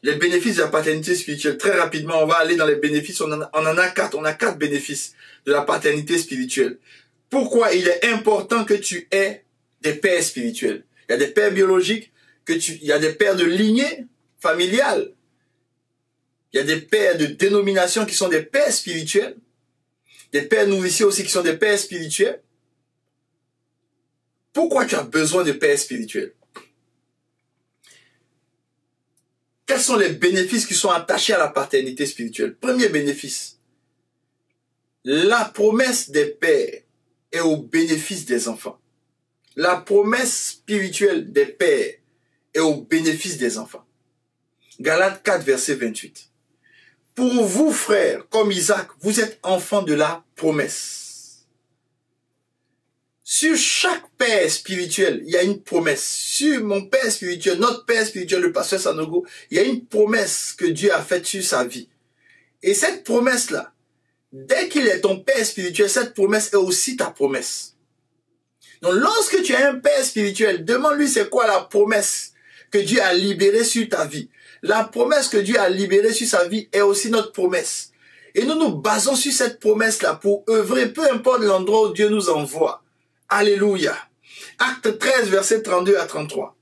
A: Les bénéfices de la paternité spirituelle. Très rapidement, on va aller dans les bénéfices. On en a 4. On a 4 bénéfices de la paternité spirituelle. Pourquoi il est important que tu aies des pères spirituels? Il y a des pères biologiques, il y a des pères de lignée familiale. Il y a des pères de dénomination qui sont des pères spirituels. Des pères nourriciers aussi qui sont des pères spirituels. Pourquoi tu as besoin de pères spirituels? Quels sont les bénéfices qui sont attachés à la paternité spirituelle? Premier bénéfice, la promesse des pères est au bénéfice des enfants. La promesse spirituelle des pères est au bénéfice des enfants. Galates 4, verset 28. Pour vous, frères, comme Isaac, vous êtes enfants de la promesse. Sur chaque père spirituel, il y a une promesse. Sur mon père spirituel, notre père spirituel, le pasteur Sanogo, il y a une promesse que Dieu a faite sur sa vie. Et cette promesse-là, dès qu'il est ton père spirituel, cette promesse est aussi ta promesse. Donc lorsque tu as un père spirituel, demande-lui c'est quoi la promesse que Dieu a libérée sur ta vie. La promesse que Dieu a libérée sur sa vie est aussi notre promesse. Et nous nous basons sur cette promesse-là pour œuvrer, peu importe l'endroit où Dieu nous envoie. Alléluia. Acte 13, verset 32 à 33.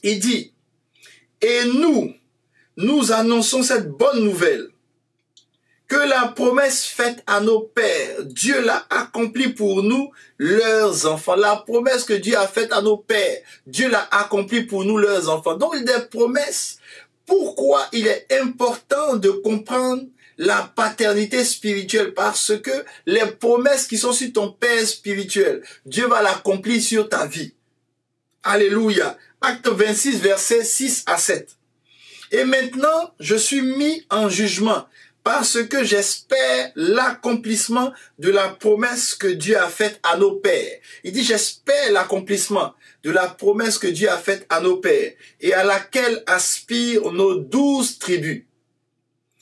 A: Il dit, et nous annonçons cette bonne nouvelle, que la promesse faite à nos pères, Dieu l'a accomplie pour nous, leurs enfants. La promesse que Dieu a faite à nos pères, Dieu l'a accomplie pour nous, leurs enfants. Donc, des promesses. Pourquoi il est important de comprendre la paternité spirituelle? Parce que les promesses qui sont sur ton père spirituel, Dieu va l'accomplir sur ta vie. Alléluia. Acte 26, versets 6 à 7. Et maintenant, je suis mis en jugement parce que j'espère l'accomplissement de la promesse que Dieu a faite à nos pères. Il dit, j'espère l'accomplissement de la promesse que Dieu a faite à nos pères et à laquelle aspirent nos 12 tribus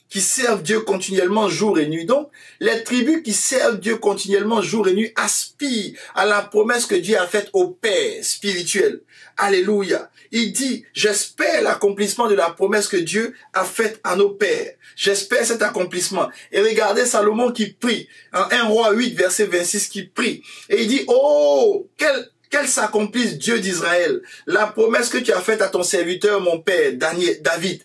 A: qui servent Dieu continuellement jour et nuit. Donc, les tribus qui servent Dieu continuellement jour et nuit aspirent à la promesse que Dieu a faite au Père spirituel. Alléluia. Il dit, j'espère l'accomplissement de la promesse que Dieu a faite à nos pères. J'espère cet accomplissement. Et regardez Salomon qui prie, en 1 Roi 8, verset 26, qui prie. Et il dit, oh, qu'elle s'accomplisse, Dieu d'Israël, la promesse que tu as faite à ton serviteur, mon père, David.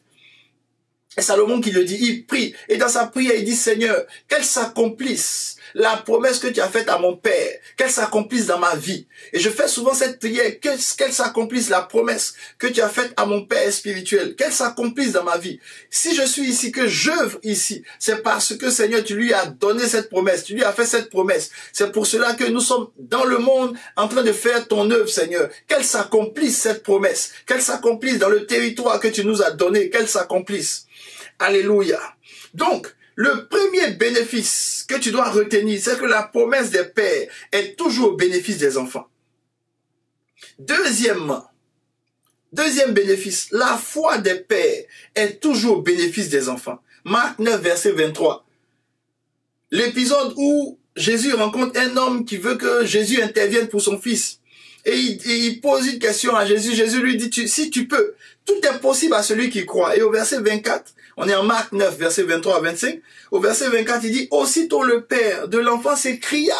A: Et Salomon qui le dit, il prie. Et dans sa prière, il dit, Seigneur, qu'elle s'accomplisse la promesse que tu as faite à mon père, qu'elle s'accomplisse dans ma vie. Et je fais souvent cette prière, qu'elle s'accomplisse la promesse que tu as faite à mon père spirituel, qu'elle s'accomplisse dans ma vie. Si je suis ici, que j'œuvre ici, c'est parce que Seigneur, tu lui as donné cette promesse, tu lui as fait cette promesse. C'est pour cela que nous sommes dans le monde en train de faire ton œuvre, Seigneur. Qu'elle s'accomplisse cette promesse, qu'elle s'accomplisse dans le territoire que tu nous as donné, qu'elle s'accomplisse. Alléluia. Donc, le premier bénéfice que tu dois retenir, c'est que la promesse des pères est toujours au bénéfice des enfants. Deuxième bénéfice, la foi des pères est toujours au bénéfice des enfants. Marc 9, verset 23. L'épisode où Jésus rencontre un homme qui veut que Jésus intervienne pour son fils. Et il pose une question à Jésus. Jésus lui dit, si tu peux, tout est possible à celui qui croit. Et au verset 24, on est en Marc 9, verset 23 à 25. Au verset 24, il dit, aussitôt le père de l'enfant s'écria,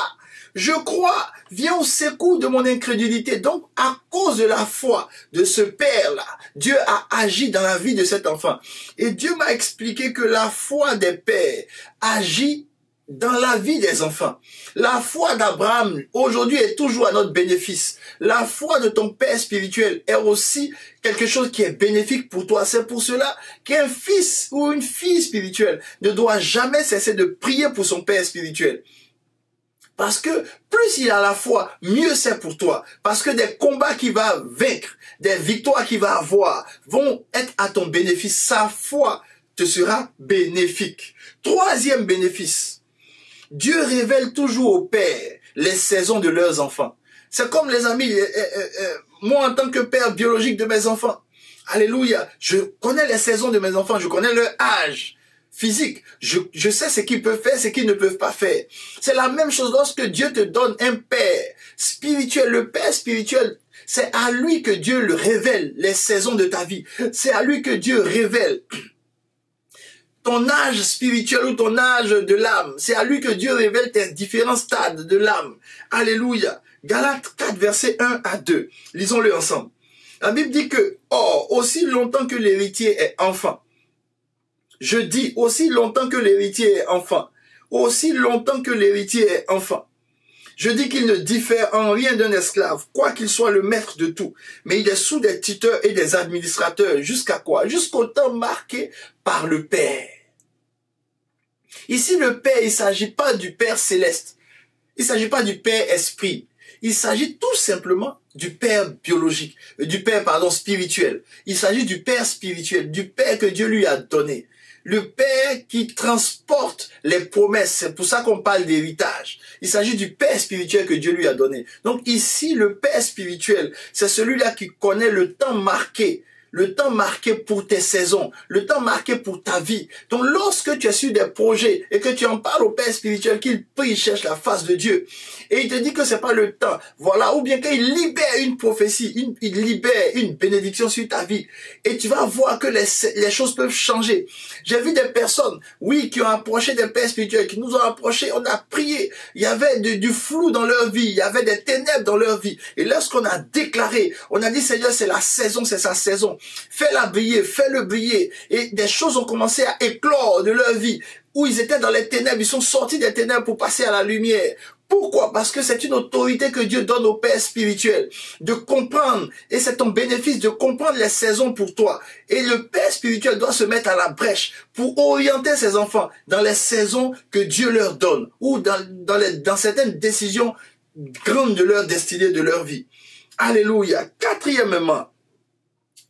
A: je crois, viens au secours de mon incrédulité. Donc, à cause de la foi de ce père-là, Dieu a agi dans la vie de cet enfant. Et Dieu m'a expliqué que la foi des pères agit dans la vie des enfants. La foi d'Abraham, aujourd'hui, est toujours à notre bénéfice. La foi de ton père spirituel est aussi quelque chose qui est bénéfique pour toi. C'est pour cela qu'un fils ou une fille spirituelle ne doit jamais cesser de prier pour son père spirituel. Parce que plus il a la foi, mieux c'est pour toi. Parce que des combats qu'il va vaincre, des victoires qu'il va avoir, vont être à ton bénéfice. Sa foi te sera bénéfique. Troisième bénéfice. Dieu révèle toujours aux pères les saisons de leurs enfants. C'est comme les amis, moi en tant que père biologique de mes enfants, alléluia, je connais les saisons de mes enfants, je connais leur âge physique, je sais ce qu'ils peuvent faire, ce qu'ils ne peuvent pas faire. C'est la même chose lorsque Dieu te donne un père spirituel. Le père spirituel, c'est à lui que Dieu le révèle les saisons de ta vie. C'est à lui que Dieu révèle ton âge spirituel ou ton âge de l'âme. C'est à lui que Dieu révèle tes différents stades de l'âme. Alléluia. Galates 4, versets 1 à 2. Lisons-le ensemble. La Bible dit que, or, aussi longtemps que l'héritier est enfant, je dis aussi longtemps que l'héritier est enfant, aussi longtemps que l'héritier est enfant, je dis qu'il ne diffère en rien d'un esclave, quoi qu'il soit le maître de tout, mais il est sous des tuteurs et des administrateurs. Jusqu'à quoi? Jusqu'au temps marqué par le Père. Ici, le Père, il ne s'agit pas du Père céleste. Il ne s'agit pas du Père esprit. Il s'agit tout simplement du Père biologique, du Père, spirituel. Il s'agit du Père spirituel, du Père que Dieu lui a donné. Le Père qui transporte les promesses. C'est pour ça qu'on parle d'héritage. Il s'agit du Père spirituel que Dieu lui a donné. Donc ici, le Père spirituel, c'est celui-là qui connaît le temps marqué. Le temps marqué pour tes saisons, le temps marqué pour ta vie. Donc lorsque tu as su des projets et que tu en parles au Père spirituel, qu'il prie, il cherche la face de Dieu, et il te dit que c'est pas le temps, voilà, ou bien qu'il libère une prophétie, il libère une bénédiction sur ta vie, et tu vas voir que les choses peuvent changer. J'ai vu des personnes, oui, qui ont approché des Pères spirituels, qui nous ont approchés, on a prié, il y avait du flou dans leur vie, il y avait des ténèbres dans leur vie, et lorsqu'on a déclaré, on a dit Seigneur, c'est la saison, c'est sa saison. Fais-la briller, fais-le briller. Et des choses ont commencé à éclore de leur vie. Où ils étaient dans les ténèbres, ils sont sortis des ténèbres pour passer à la lumière. Pourquoi? Parce que c'est une autorité que Dieu donne au Père spirituel. De comprendre, et c'est ton bénéfice de comprendre les saisons pour toi. Et le Père spirituel doit se mettre à la brèche pour orienter ses enfants dans les saisons que Dieu leur donne. Ou dans certaines décisions grandes de leur destinée, de leur vie. Alléluia.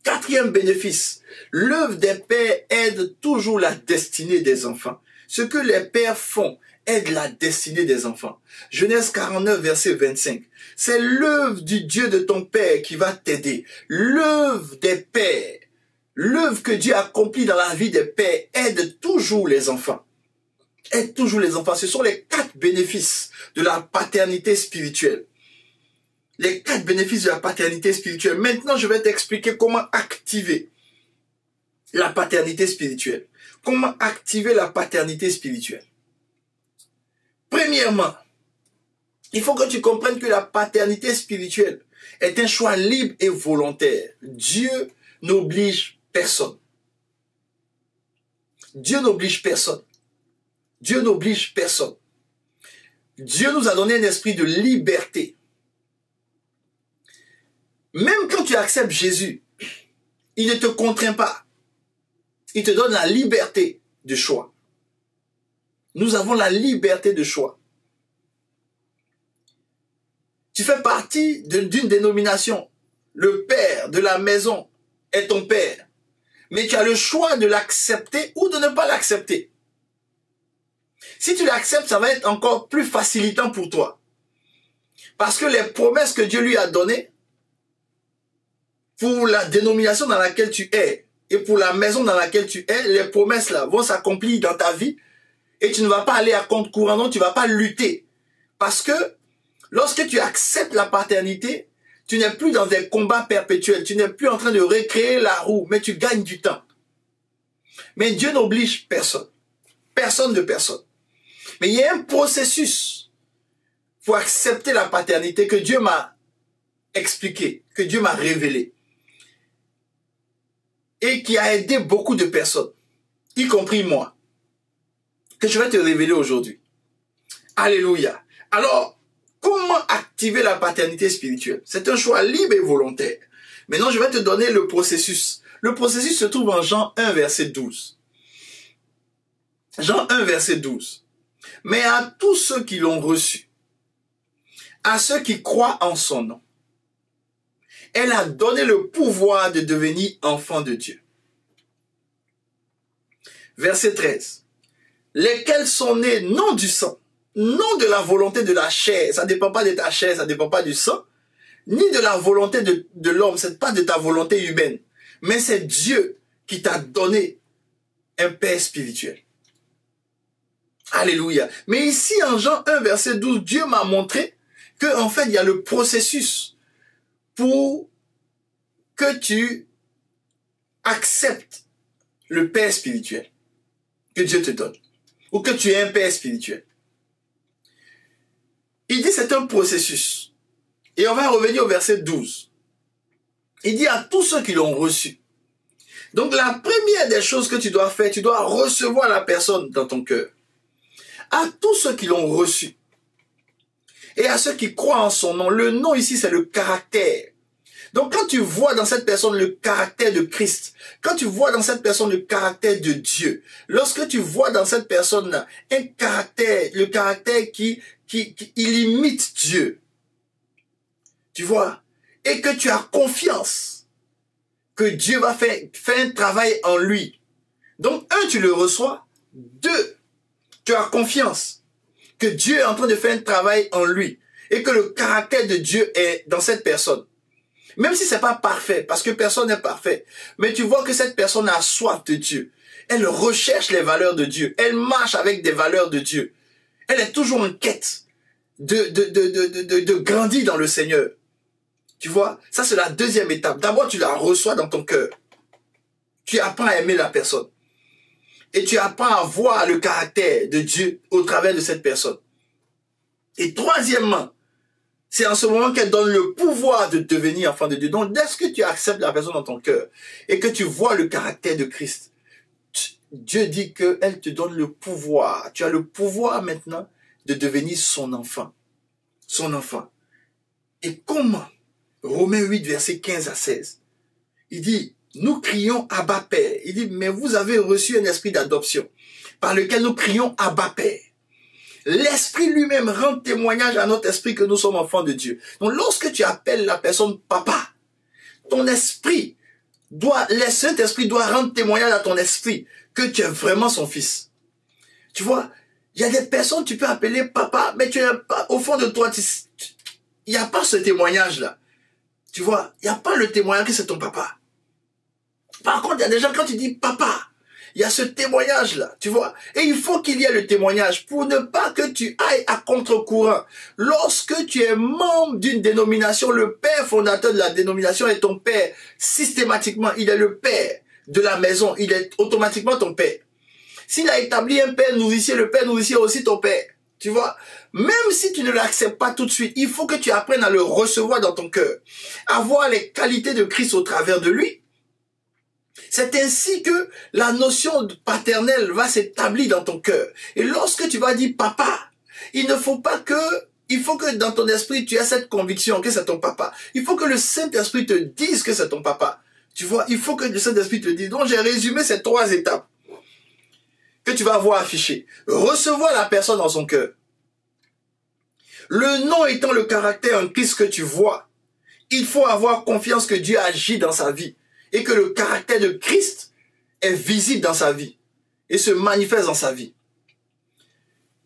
A: Quatrième bénéfice, l'œuvre des pères aide toujours la destinée des enfants. Ce que les pères font aide la destinée des enfants. Genèse 49, verset 25. C'est l'œuvre du Dieu de ton père qui va t'aider. L'œuvre des pères, l'œuvre que Dieu accomplit dans la vie des pères aide toujours les enfants. Aide toujours les enfants. Ce sont les 4 bénéfices de la paternité spirituelle. Les 4 bénéfices de la paternité spirituelle. Maintenant, je vais t'expliquer comment activer la paternité spirituelle. Comment activer la paternité spirituelle. Premièrement, il faut que tu comprennes que la paternité spirituelle est un choix libre et volontaire. Dieu n'oblige personne. Dieu n'oblige personne. Dieu n'oblige personne. Dieu nous a donné un esprit de liberté. Même quand tu acceptes Jésus, il ne te contraint pas. Il te donne la liberté de choix. Nous avons la liberté de choix. Tu fais partie d'une dénomination. Le père de la maison est ton père. Mais tu as le choix de l'accepter ou de ne pas l'accepter. Si tu l'acceptes, ça va être encore plus facilitant pour toi. Parce que les promesses que Dieu lui a données, pour la dénomination dans laquelle tu es et pour la maison dans laquelle tu es, les promesses là vont s'accomplir dans ta vie et tu ne vas pas aller à compte courant, non, tu ne vas pas lutter. Parce que lorsque tu acceptes la paternité, tu n'es plus dans des combats perpétuels, tu n'es plus en train de recréer la roue, mais tu gagnes du temps. Mais Dieu n'oblige personne, personne de personne. Mais il y a un processus pour accepter la paternité que Dieu m'a expliqué, que Dieu m'a révélé. Et qui a aidé beaucoup de personnes, y compris moi, que je vais te révéler aujourd'hui. Alléluia. Alors, comment activer la paternité spirituelle? C'est un choix libre et volontaire. Maintenant, je vais te donner le processus. Le processus se trouve en Jean 1, verset 12. Jean 1, verset 12. Mais à tous ceux qui l'ont reçu, à ceux qui croient en son nom. Elle a donné le pouvoir de devenir enfants de Dieu. Verset 13. Lesquels sont nés non du sang, non de la volonté de la chair. Ça ne dépend pas de ta chair, ça ne dépend pas du sang, ni de la volonté de l'homme. Ce n'est pas de ta volonté humaine. Mais c'est Dieu qui t'a donné un père spirituel. Alléluia. Mais ici, en Jean 1, verset 12, Dieu m'a montré qu'en fait, il y a le processus pour que tu acceptes le père spirituel que Dieu te donne, ou que tu aies un père spirituel. Il dit c'est un processus. Et on va revenir au verset 12. Il dit à tous ceux qui l'ont reçu. Donc la première des choses que tu dois faire, tu dois recevoir la personne dans ton cœur. À tous ceux qui l'ont reçu. Et à ceux qui croient en son nom. Le nom ici, c'est le caractère. Donc quand tu vois dans cette personne le caractère de Christ, quand tu vois dans cette personne le caractère de Dieu, lorsque tu vois dans cette personne un caractère, le caractère qui imite Dieu, tu vois, et que tu as confiance que Dieu va faire un travail en lui. Donc, un, tu le reçois. Deux, tu as confiance que Dieu est en train de faire un travail en lui et que le caractère de Dieu est dans cette personne. Même si c'est pas parfait, parce que personne n'est parfait, mais tu vois que cette personne a soif de Dieu. Elle recherche les valeurs de Dieu. Elle marche avec des valeurs de Dieu. Elle est toujours en quête de grandir dans le Seigneur. Tu vois, ça c'est la deuxième étape. D'abord, tu la reçois dans ton cœur. Tu apprends à aimer la personne. Et tu apprends à voir le caractère de Dieu au travers de cette personne. Et troisièmement, c'est en ce moment qu'elle donne le pouvoir de devenir enfant de Dieu. Donc, dès que tu acceptes la personne dans ton cœur et que tu vois le caractère de Christ, Dieu dit qu'elle te donne le pouvoir. Tu as le pouvoir maintenant de devenir son enfant. Son enfant. Et comment? Romains 8, verset 15 à 16. Il dit, nous crions Abba Père. Il dit, mais vous avez reçu un esprit d'adoption par lequel nous crions Abba Père. L'esprit lui-même rend témoignage à notre esprit que nous sommes enfants de Dieu. Donc, lorsque tu appelles la personne papa, ton esprit le Saint-Esprit doit rendre témoignage à ton esprit que tu es vraiment son fils. Tu vois, il y a des personnes que tu peux appeler papa, mais tu n'es pas, au fond de toi, il n'y a pas ce témoignage-là. Tu vois, il n'y a pas le témoignage que c'est ton papa. Par contre, il y a des gens, quand tu dis papa, il y a ce témoignage-là, tu vois. Et il faut qu'il y ait le témoignage pour ne pas que tu ailles à contre-courant. Lorsque tu es membre d'une dénomination, le père fondateur de la dénomination est ton père. Systématiquement, il est le père de la maison. Il est automatiquement ton père. S'il a établi un père nourricier, le père nourricier est aussi ton père. Tu vois, même si tu ne l'acceptes pas tout de suite, il faut que tu apprennes à le recevoir dans ton cœur. Avoir les qualités de Christ au travers de lui. C'est ainsi que la notion paternelle va s'établir dans ton cœur. Et lorsque tu vas dire papa, il faut que dans ton esprit tu aies cette conviction que c'est ton papa. Il faut que le Saint-Esprit te dise que c'est ton papa. Tu vois, il faut que le Saint-Esprit te dise. Donc j'ai résumé ces 3 étapes que tu vas voir affichées. Recevoir la personne dans son cœur. Le nom étant le caractère en Christ que tu vois, il faut avoir confiance que Dieu agit dans sa vie. Et que le caractère de Christ est visible dans sa vie et se manifeste dans sa vie.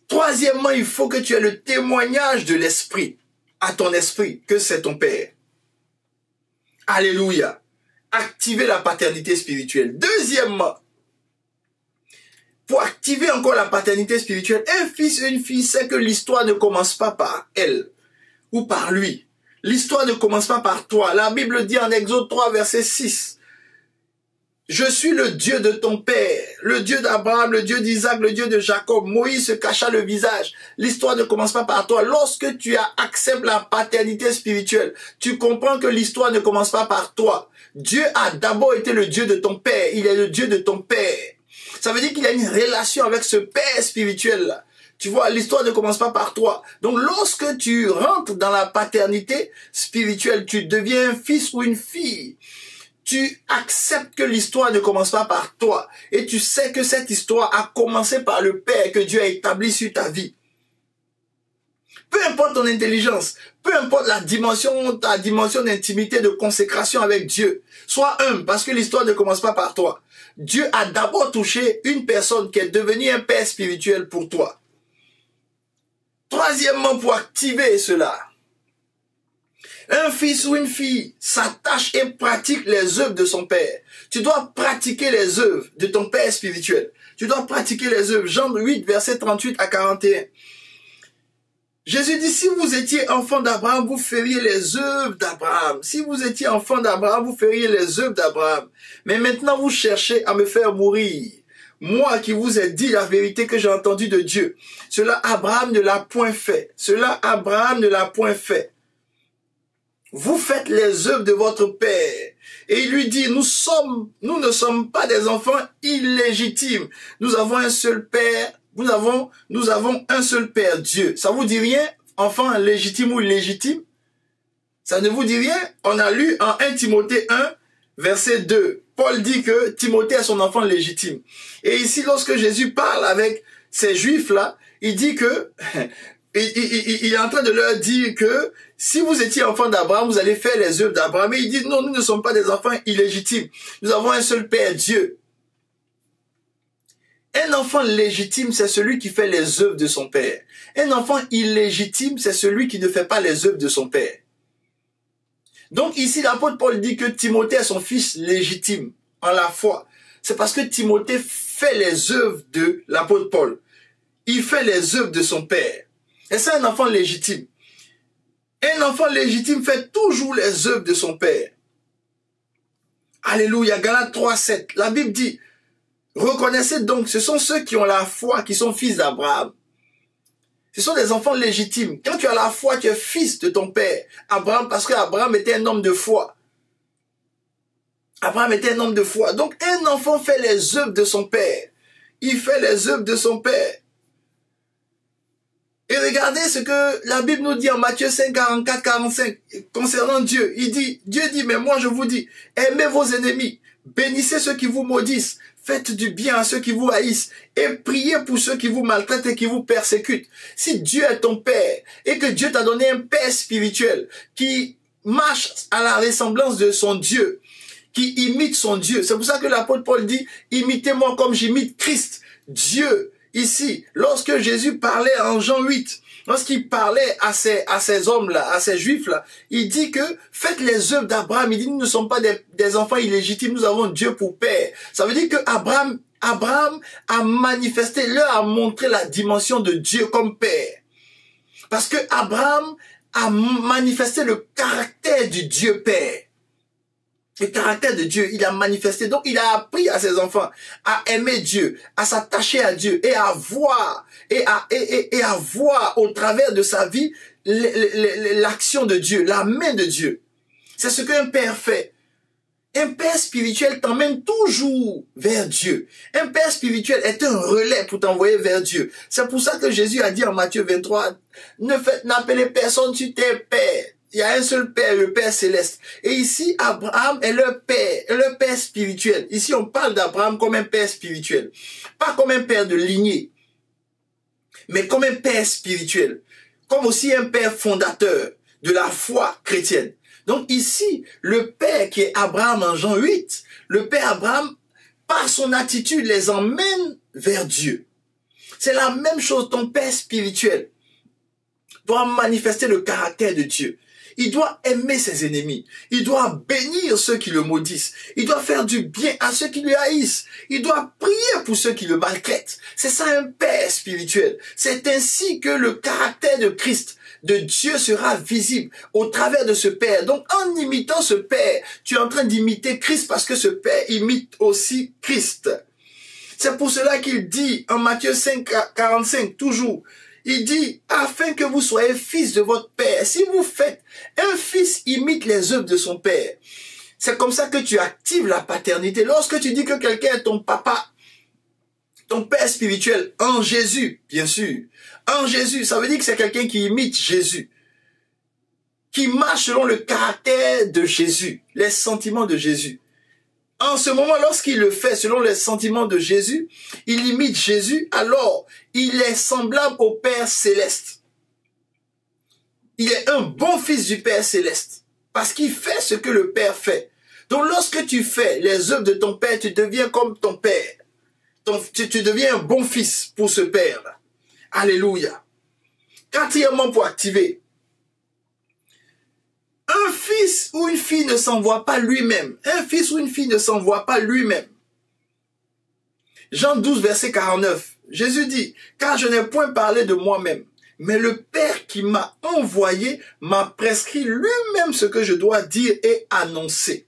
A: Troisièmement, il faut que tu aies le témoignage de l'esprit à ton esprit que c'est ton Père. Alléluia. Activer la paternité spirituelle. Deuxièmement, pour activer encore la paternité spirituelle, un fils et une fille sait que l'histoire ne commence pas par elle ou par lui. L'histoire ne commence pas par toi. La Bible dit en Exode 3, verset 6. Je suis le Dieu de ton père, le Dieu d'Abraham, le Dieu d'Isaac, le Dieu de Jacob. Moïse se cacha le visage. L'histoire ne commence pas par toi. Lorsque tu acceptes la paternité spirituelle, tu comprends que l'histoire ne commence pas par toi. Dieu a d'abord été le Dieu de ton père. Il est le Dieu de ton père. Ça veut dire qu'il y a une relation avec ce père spirituel-là. Tu vois, l'histoire ne commence pas par toi. Donc, lorsque tu rentres dans la paternité spirituelle, tu deviens un fils ou une fille. Tu acceptes que l'histoire ne commence pas par toi. Et tu sais que cette histoire a commencé par le Père que Dieu a établi sur ta vie. Peu importe ton intelligence, peu importe ta dimension d'intimité, de consécration avec Dieu. Sois humble parce que l'histoire ne commence pas par toi. Dieu a d'abord touché une personne qui est devenue un père spirituel pour toi. Troisièmement, pour activer cela, un fils ou une fille s'attache et pratique les œuvres de son père. Tu dois pratiquer les œuvres de ton père spirituel. Tu dois pratiquer les œuvres. Jean 8, verset 38 à 41. Jésus dit, si vous étiez enfant d'Abraham, vous feriez les œuvres d'Abraham. Si vous étiez enfant d'Abraham, vous feriez les œuvres d'Abraham. Mais maintenant, vous cherchez à me faire mourir. Moi qui vous ai dit la vérité que j'ai entendue de Dieu. Cela, Abraham ne l'a point fait. Cela, Abraham ne l'a point fait. Vous faites les œuvres de votre père. Et il lui dit, nous ne sommes pas des enfants illégitimes. Nous avons un seul père. Nous avons un seul Père, Dieu. Ça vous dit rien, enfant légitime ou illégitime? Ça ne vous dit rien? On a lu en 1 Timothée 1, verset 2. Paul dit que Timothée est son enfant légitime. Et ici, lorsque Jésus parle avec ces Juifs-là, il dit que, il est en train de leur dire que si vous étiez enfant d'Abraham, vous allez faire les œuvres d'Abraham. Et il dit, non, nous ne sommes pas des enfants illégitimes. Nous avons un seul Père, Dieu. Un enfant légitime, c'est celui qui fait les œuvres de son père. Un enfant illégitime, c'est celui qui ne fait pas les œuvres de son père. Donc ici, l'apôtre Paul dit que Timothée est son fils légitime en la foi. C'est parce que Timothée fait les œuvres de l'apôtre Paul. Il fait les œuvres de son père. Et c'est un enfant légitime. Un enfant légitime fait toujours les œuvres de son père. Alléluia, Galates 3, 7. La Bible dit, reconnaissez donc, ce sont ceux qui ont la foi, qui sont fils d'Abraham. Ce sont des enfants légitimes. Quand tu as la foi, tu es fils de ton père, Abraham, parce qu'Abraham était un homme de foi. Abraham était un homme de foi. Donc, un enfant fait les œuvres de son père. Il fait les œuvres de son père. Et regardez ce que la Bible nous dit en Matthieu 5, 44, 45, concernant Dieu. Dieu dit, mais moi je vous dis, aimez vos ennemis, bénissez ceux qui vous maudissent, faites du bien à ceux qui vous haïssent et priez pour ceux qui vous maltraitent et qui vous persécutent. Si Dieu est ton Père et que Dieu t'a donné un Père spirituel qui marche à la ressemblance de son Dieu, qui imite son Dieu. C'est pour ça que l'apôtre Paul dit, imitez-moi comme j'imite Christ. Dieu, ici, lorsque Jésus parlait en Jean 8, lorsqu'il parlait à ces hommes-là, à ces juifs-là, il dit que faites les œuvres d'Abraham. Il dit, nous ne sommes pas des enfants illégitimes, nous avons Dieu pour père. Ça veut dire que Abraham a manifesté, leur a montré la dimension de Dieu comme père. Parce que Abraham a manifesté le caractère du Dieu père. Le caractère de Dieu, il a manifesté. Donc, il a appris à ses enfants à aimer Dieu, à s'attacher à Dieu et à voir, et à voir au travers de sa vie l'action de Dieu, la main de Dieu. C'est ce qu'un père fait. Un père spirituel t'emmène toujours vers Dieu. Un père spirituel est un relais pour t'envoyer vers Dieu. C'est pour ça que Jésus a dit en Matthieu 23, n'appelez personne sur tes pères. Il y a un seul Père, le Père céleste. Et ici, Abraham est leur père spirituel. Ici, on parle d'Abraham comme un père spirituel. Pas comme un père de lignée, mais comme un père spirituel. Comme aussi un père fondateur de la foi chrétienne. Donc ici, le père qui est Abraham en Jean 8, le père Abraham, par son attitude, les emmène vers Dieu. C'est la même chose, ton père spirituel doit manifester le caractère de Dieu. Il doit aimer ses ennemis. Il doit bénir ceux qui le maudissent. Il doit faire du bien à ceux qui le haïssent. Il doit prier pour ceux qui le maltraitent. C'est ça un père spirituel. C'est ainsi que le caractère de Christ, de Dieu sera visible au travers de ce père. Donc en imitant ce père, tu es en train d'imiter Christ parce que ce père imite aussi Christ. C'est pour cela qu'il dit en Matthieu 5, 45, toujours, il dit, afin que vous soyez fils de votre père. Si vous faites, un fils imite les œuvres de son père. C'est comme ça que tu actives la paternité. Lorsque tu dis que quelqu'un est ton papa, ton père spirituel, en Jésus, bien sûr. En Jésus, ça veut dire que c'est quelqu'un qui imite Jésus. Qui marche selon le caractère de Jésus, les sentiments de Jésus. En ce moment, lorsqu'il le fait selon les sentiments de Jésus, il imite Jésus, alors il est semblable au Père céleste. Il est un bon fils du Père céleste. Parce qu'il fait ce que le Père fait. Donc lorsque tu fais les œuvres de ton Père, tu deviens comme ton Père. Tu deviens un bon fils pour ce Père. Alléluia. Quatrièmement, pour activer. Un fils ou une fille ne s'envoie pas lui-même. Un fils ou une fille ne s'envoie pas lui-même. Jean 12, verset 49. Jésus dit, « Car je n'ai point parlé de moi-même, mais le Père qui m'a envoyé m'a prescrit lui-même ce que je dois dire et annoncer. »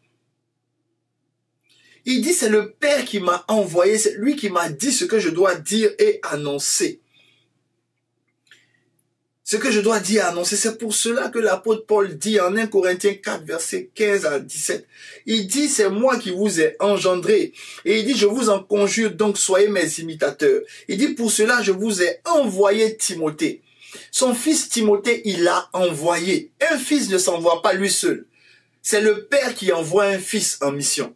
A: Il dit, c'est le Père qui m'a envoyé, c'est lui qui m'a dit ce que je dois dire et annoncer. Ce que je dois dire et annoncer, c'est pour cela que l'apôtre Paul dit en 1 Corinthiens 4, verset 15 à 17. Il dit, c'est moi qui vous ai engendré. Et il dit, je vous en conjure, donc soyez mes imitateurs. Il dit, pour cela, je vous ai envoyé Timothée. Son fils Timothée, il l'a envoyé. Un fils ne s'envoie pas lui seul. C'est le Père qui envoie un fils en mission.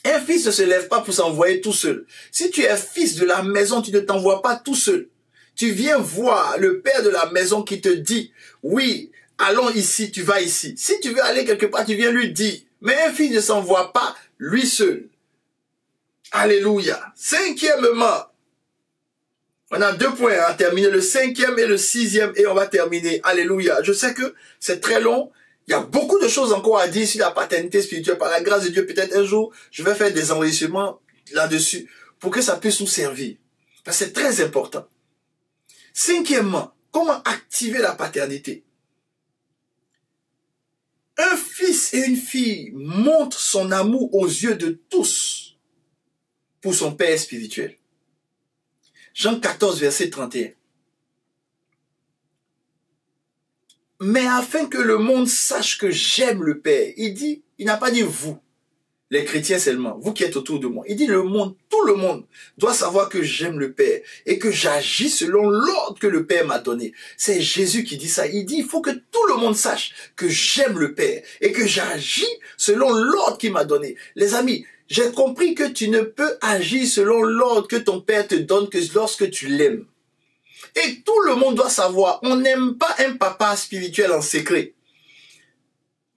A: Un fils ne se lève pas pour s'envoyer tout seul. Si tu es fils de la maison, tu ne t'envoies pas tout seul. Tu viens voir le père de la maison qui te dit, oui, allons ici, tu vas ici. Si tu veux aller quelque part, tu viens lui dire. Mais un fils ne s'envoie pas lui seul. Alléluia. Cinquièmement, on a 2 points à terminer, le 5e et le 6e, et on va terminer. Alléluia. Je sais que c'est très long. Il y a beaucoup de choses encore à dire sur la paternité spirituelle. Par la grâce de Dieu, peut-être un jour, je vais faire des enregistrements là-dessus pour que ça puisse nous servir. Parce que c'est très important. Cinquièmement, comment activer la paternité? Un fils et une fille montrent son amour aux yeux de tous pour son père spirituel. Jean 14, verset 31. Mais afin que le monde sache que j'aime le Père, il n'a pas dit vous, les chrétiens seulement, vous qui êtes autour de moi. Il dit le monde, tout le monde doit savoir que j'aime le Père et que j'agis selon l'ordre que le Père m'a donné. C'est Jésus qui dit ça. Il dit, il faut que tout le monde sache que j'aime le Père et que j'agis selon l'ordre qu'il m'a donné. Les amis, j'ai compris que tu ne peux agir selon l'ordre que ton Père te donne que lorsque tu l'aimes. Et tout le monde doit savoir, on n'aime pas un papa spirituel en secret.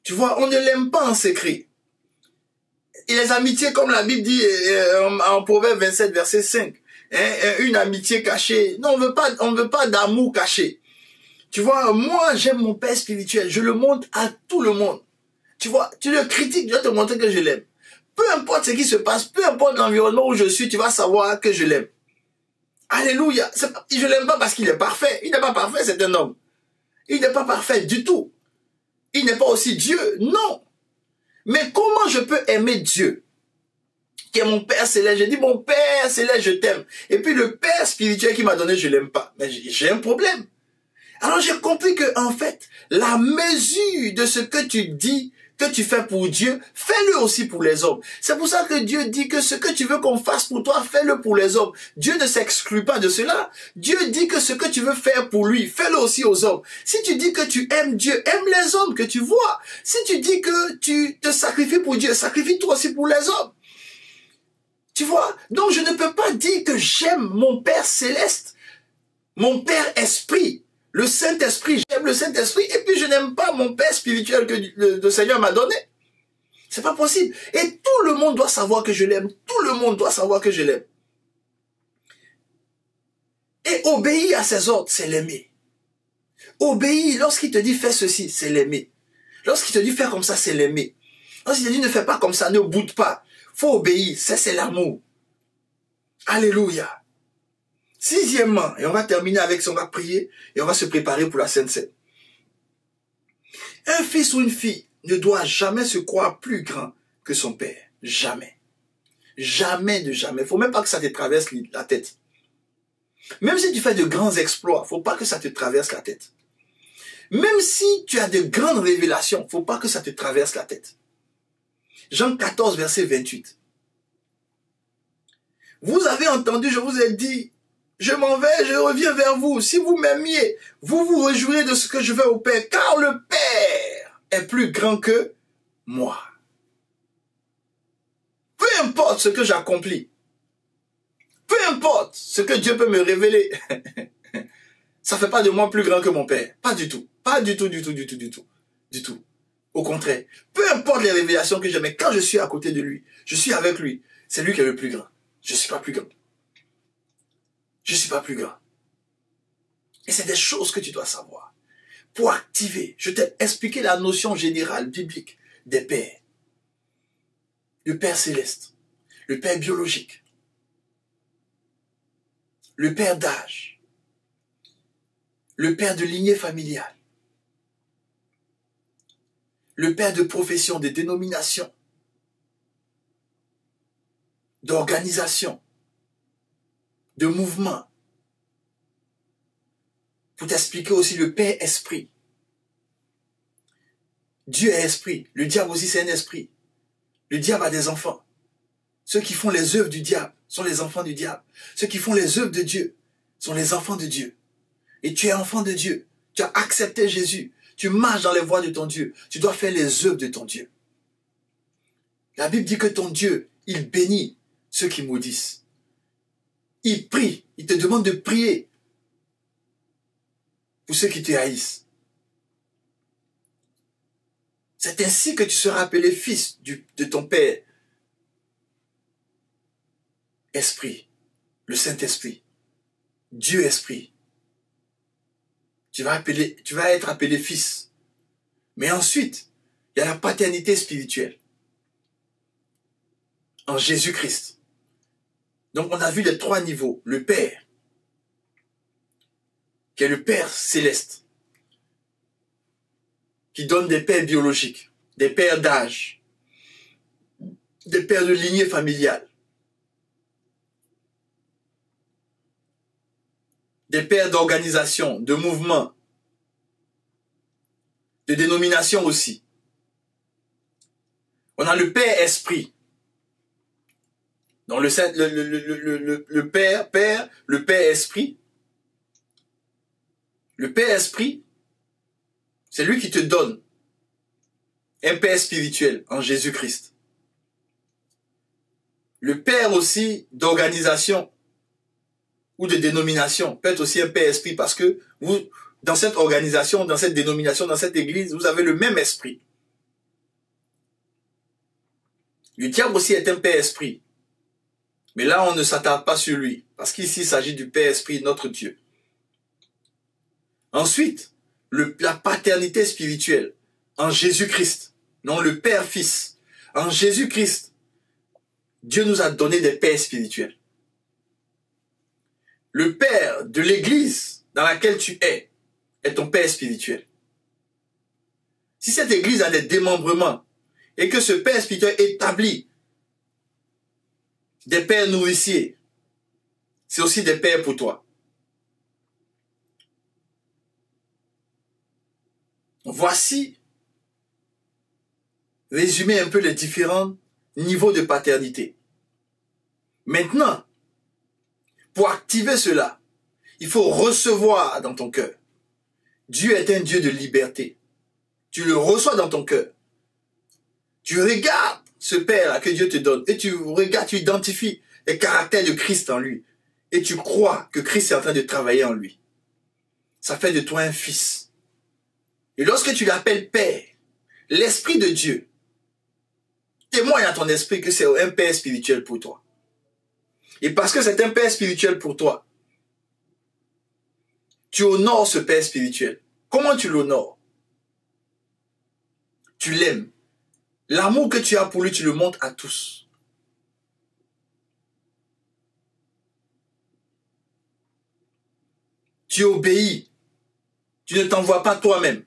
A: Tu vois, on ne l'aime pas en secret. Et les amitiés, comme la Bible dit en Proverbe 27, verset 5, une amitié cachée. Non, on veut pas d'amour caché. Tu vois, moi, j'aime mon père spirituel. Je le montre à tout le monde. Tu vois, tu le critiques, je vais te montrer que je l'aime. Peu importe ce qui se passe, peu importe l'environnement où je suis, tu vas savoir que je l'aime. Alléluia. Je l'aime pas parce qu'il est parfait. Il n'est pas parfait, c'est un homme. Il n'est pas parfait du tout. Il n'est pas aussi Dieu. Non. Mais comment je peux aimer Dieu, qui est mon Père céleste? J'ai dit, mon Père céleste, je t'aime. Et puis le Père spirituel qui m'a donné, je l'aime pas. Mais j'ai un problème. Alors j'ai compris que, en fait, la mesure de ce que tu dis, que tu fais pour Dieu, fais-le aussi pour les hommes. C'est pour ça que Dieu dit que ce que tu veux qu'on fasse pour toi, fais-le pour les hommes. Dieu ne s'exclut pas de cela. Dieu dit que ce que tu veux faire pour lui, fais-le aussi aux hommes. Si tu dis que tu aimes Dieu, aime les hommes que tu vois. Si tu dis que tu te sacrifies pour Dieu, sacrifie-toi aussi pour les hommes. Tu vois? Donc je ne peux pas dire que j'aime mon Père céleste, mon Père esprit, le Saint-Esprit, j'aime le Saint-Esprit, et puis je n'aime pas mon Père spirituel que le Seigneur m'a donné. C'est pas possible. Et tout le monde doit savoir que je l'aime. Tout le monde doit savoir que je l'aime. Et obéir à ses ordres, c'est l'aimer. Obéir, lorsqu'il te dit fais ceci, c'est l'aimer. Lorsqu'il te dit fais comme ça, c'est l'aimer. Lorsqu'il te dit ne fais pas comme ça, ne boude pas. Faut obéir, ça c'est l'amour. Alléluia. Sixièmement, et on va terminer avec ça, on va prier et on va se préparer pour la Sainte Seine. Un fils ou une fille ne doit jamais se croire plus grand que son père. Jamais. Jamais de jamais. Il ne faut même pas que ça te traverse la tête. Même si tu fais de grands exploits, il ne faut pas que ça te traverse la tête. Même si tu as de grandes révélations, il ne faut pas que ça te traverse la tête. Jean 14, verset 28. Vous avez entendu, je vous ai dit, je m'en vais, je reviens vers vous. Si vous m'aimiez, vous vous réjouirez de ce que je vais au Père, car le Père est plus grand que moi. Peu importe ce que j'accomplis, peu importe ce que Dieu peut me révéler, Ça ne fait pas de moi plus grand que mon Père. Pas du tout. Pas du tout, du tout, du tout, du tout. Du tout. Au contraire. Peu importe les révélations que j'ai, mais quand je suis à côté de lui, je suis avec lui, c'est lui qui est le plus grand. Je ne suis pas plus grand. Je ne suis pas plus grand. Et c'est des choses que tu dois savoir. Pour activer, je t'ai expliqué la notion générale biblique des pères. Le Père céleste, le Père biologique, le Père d'âge, le Père de lignée familiale, le Père de profession, de dénomination, d'organisation, de mouvement. Pour t'expliquer aussi le Père esprit. Dieu est esprit. Le diable aussi c'est un esprit. Le diable a des enfants. Ceux qui font les œuvres du diable sont les enfants du diable. Ceux qui font les œuvres de Dieu sont les enfants de Dieu. Et tu es enfant de Dieu. Tu as accepté Jésus. Tu marches dans les voies de ton Dieu. Tu dois faire les œuvres de ton Dieu. La Bible dit que ton Dieu, il bénit ceux qui maudissent. Il prie. Il te demande de prier pour ceux qui te haïssent. C'est ainsi que tu seras appelé fils de ton Père. Esprit, le Saint-Esprit, Dieu Esprit. Tu vas être appelé fils. Mais ensuite, il y a la paternité spirituelle. En Jésus-Christ. Donc on a vu les 3 niveaux. Le Père, qui est le Père céleste, qui donne des pères biologiques, des pères d'âge, des pères de lignée familiale, des pères d'organisation, de mouvement, de dénomination aussi. On a le Père Esprit. Donc le Père, le Père Esprit. Le Père Esprit, c'est lui qui te donne un Père spirituel en Jésus-Christ. Le Père aussi d'organisation ou de dénomination peut être aussi un Père Esprit parce que vous, dans cette organisation, dans cette dénomination, dans cette église, vous avez le même esprit. Le diable aussi est un Père Esprit. Mais là, on ne s'attarde pas sur lui parce qu'ici, il s'agit du Père Esprit, notre Dieu. Ensuite, la paternité spirituelle en Jésus-Christ, non le Père-Fils. En Jésus-Christ, Dieu nous a donné des pères spirituels. Le Père de l'Église dans laquelle tu es ton Père spirituel. Si cette Église a des démembrements et que ce Père spirituel établit des pères nourriciers, c'est aussi des pères pour toi. Voici, résumer un peu les différents niveaux de paternité. Maintenant, pour activer cela, il faut recevoir dans ton cœur. Dieu est un Dieu de liberté. Tu le reçois dans ton cœur. Tu regardes ce Père-là que Dieu te donne et tu regardes, tu identifies les caractères de Christ en lui. Et tu crois que Christ est en train de travailler en lui. Ça fait de toi un fils. Et lorsque tu l'appelles Père, l'Esprit de Dieu témoigne à ton esprit que c'est un Père spirituel pour toi. Et parce que c'est un Père spirituel pour toi, tu honores ce Père spirituel. Comment tu l'honores? Tu l'aimes. L'amour que tu as pour lui, tu le montres à tous. Tu obéis. Tu ne t'envoies pas toi-même.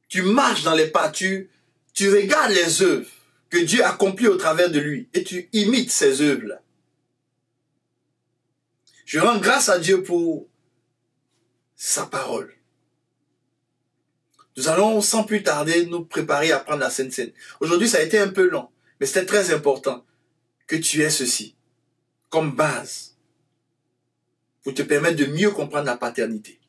A: Tu marches dans les pas, tu regardes les œuvres que Dieu accomplit au travers de lui et tu imites ces œuvres-là. Je rends grâce à Dieu pour sa parole. Nous allons sans plus tarder nous préparer à prendre la Sainte Seine. Aujourd'hui, ça a été un peu long, mais c'était très important que tu aies ceci comme base pour te permettre de mieux comprendre la paternité.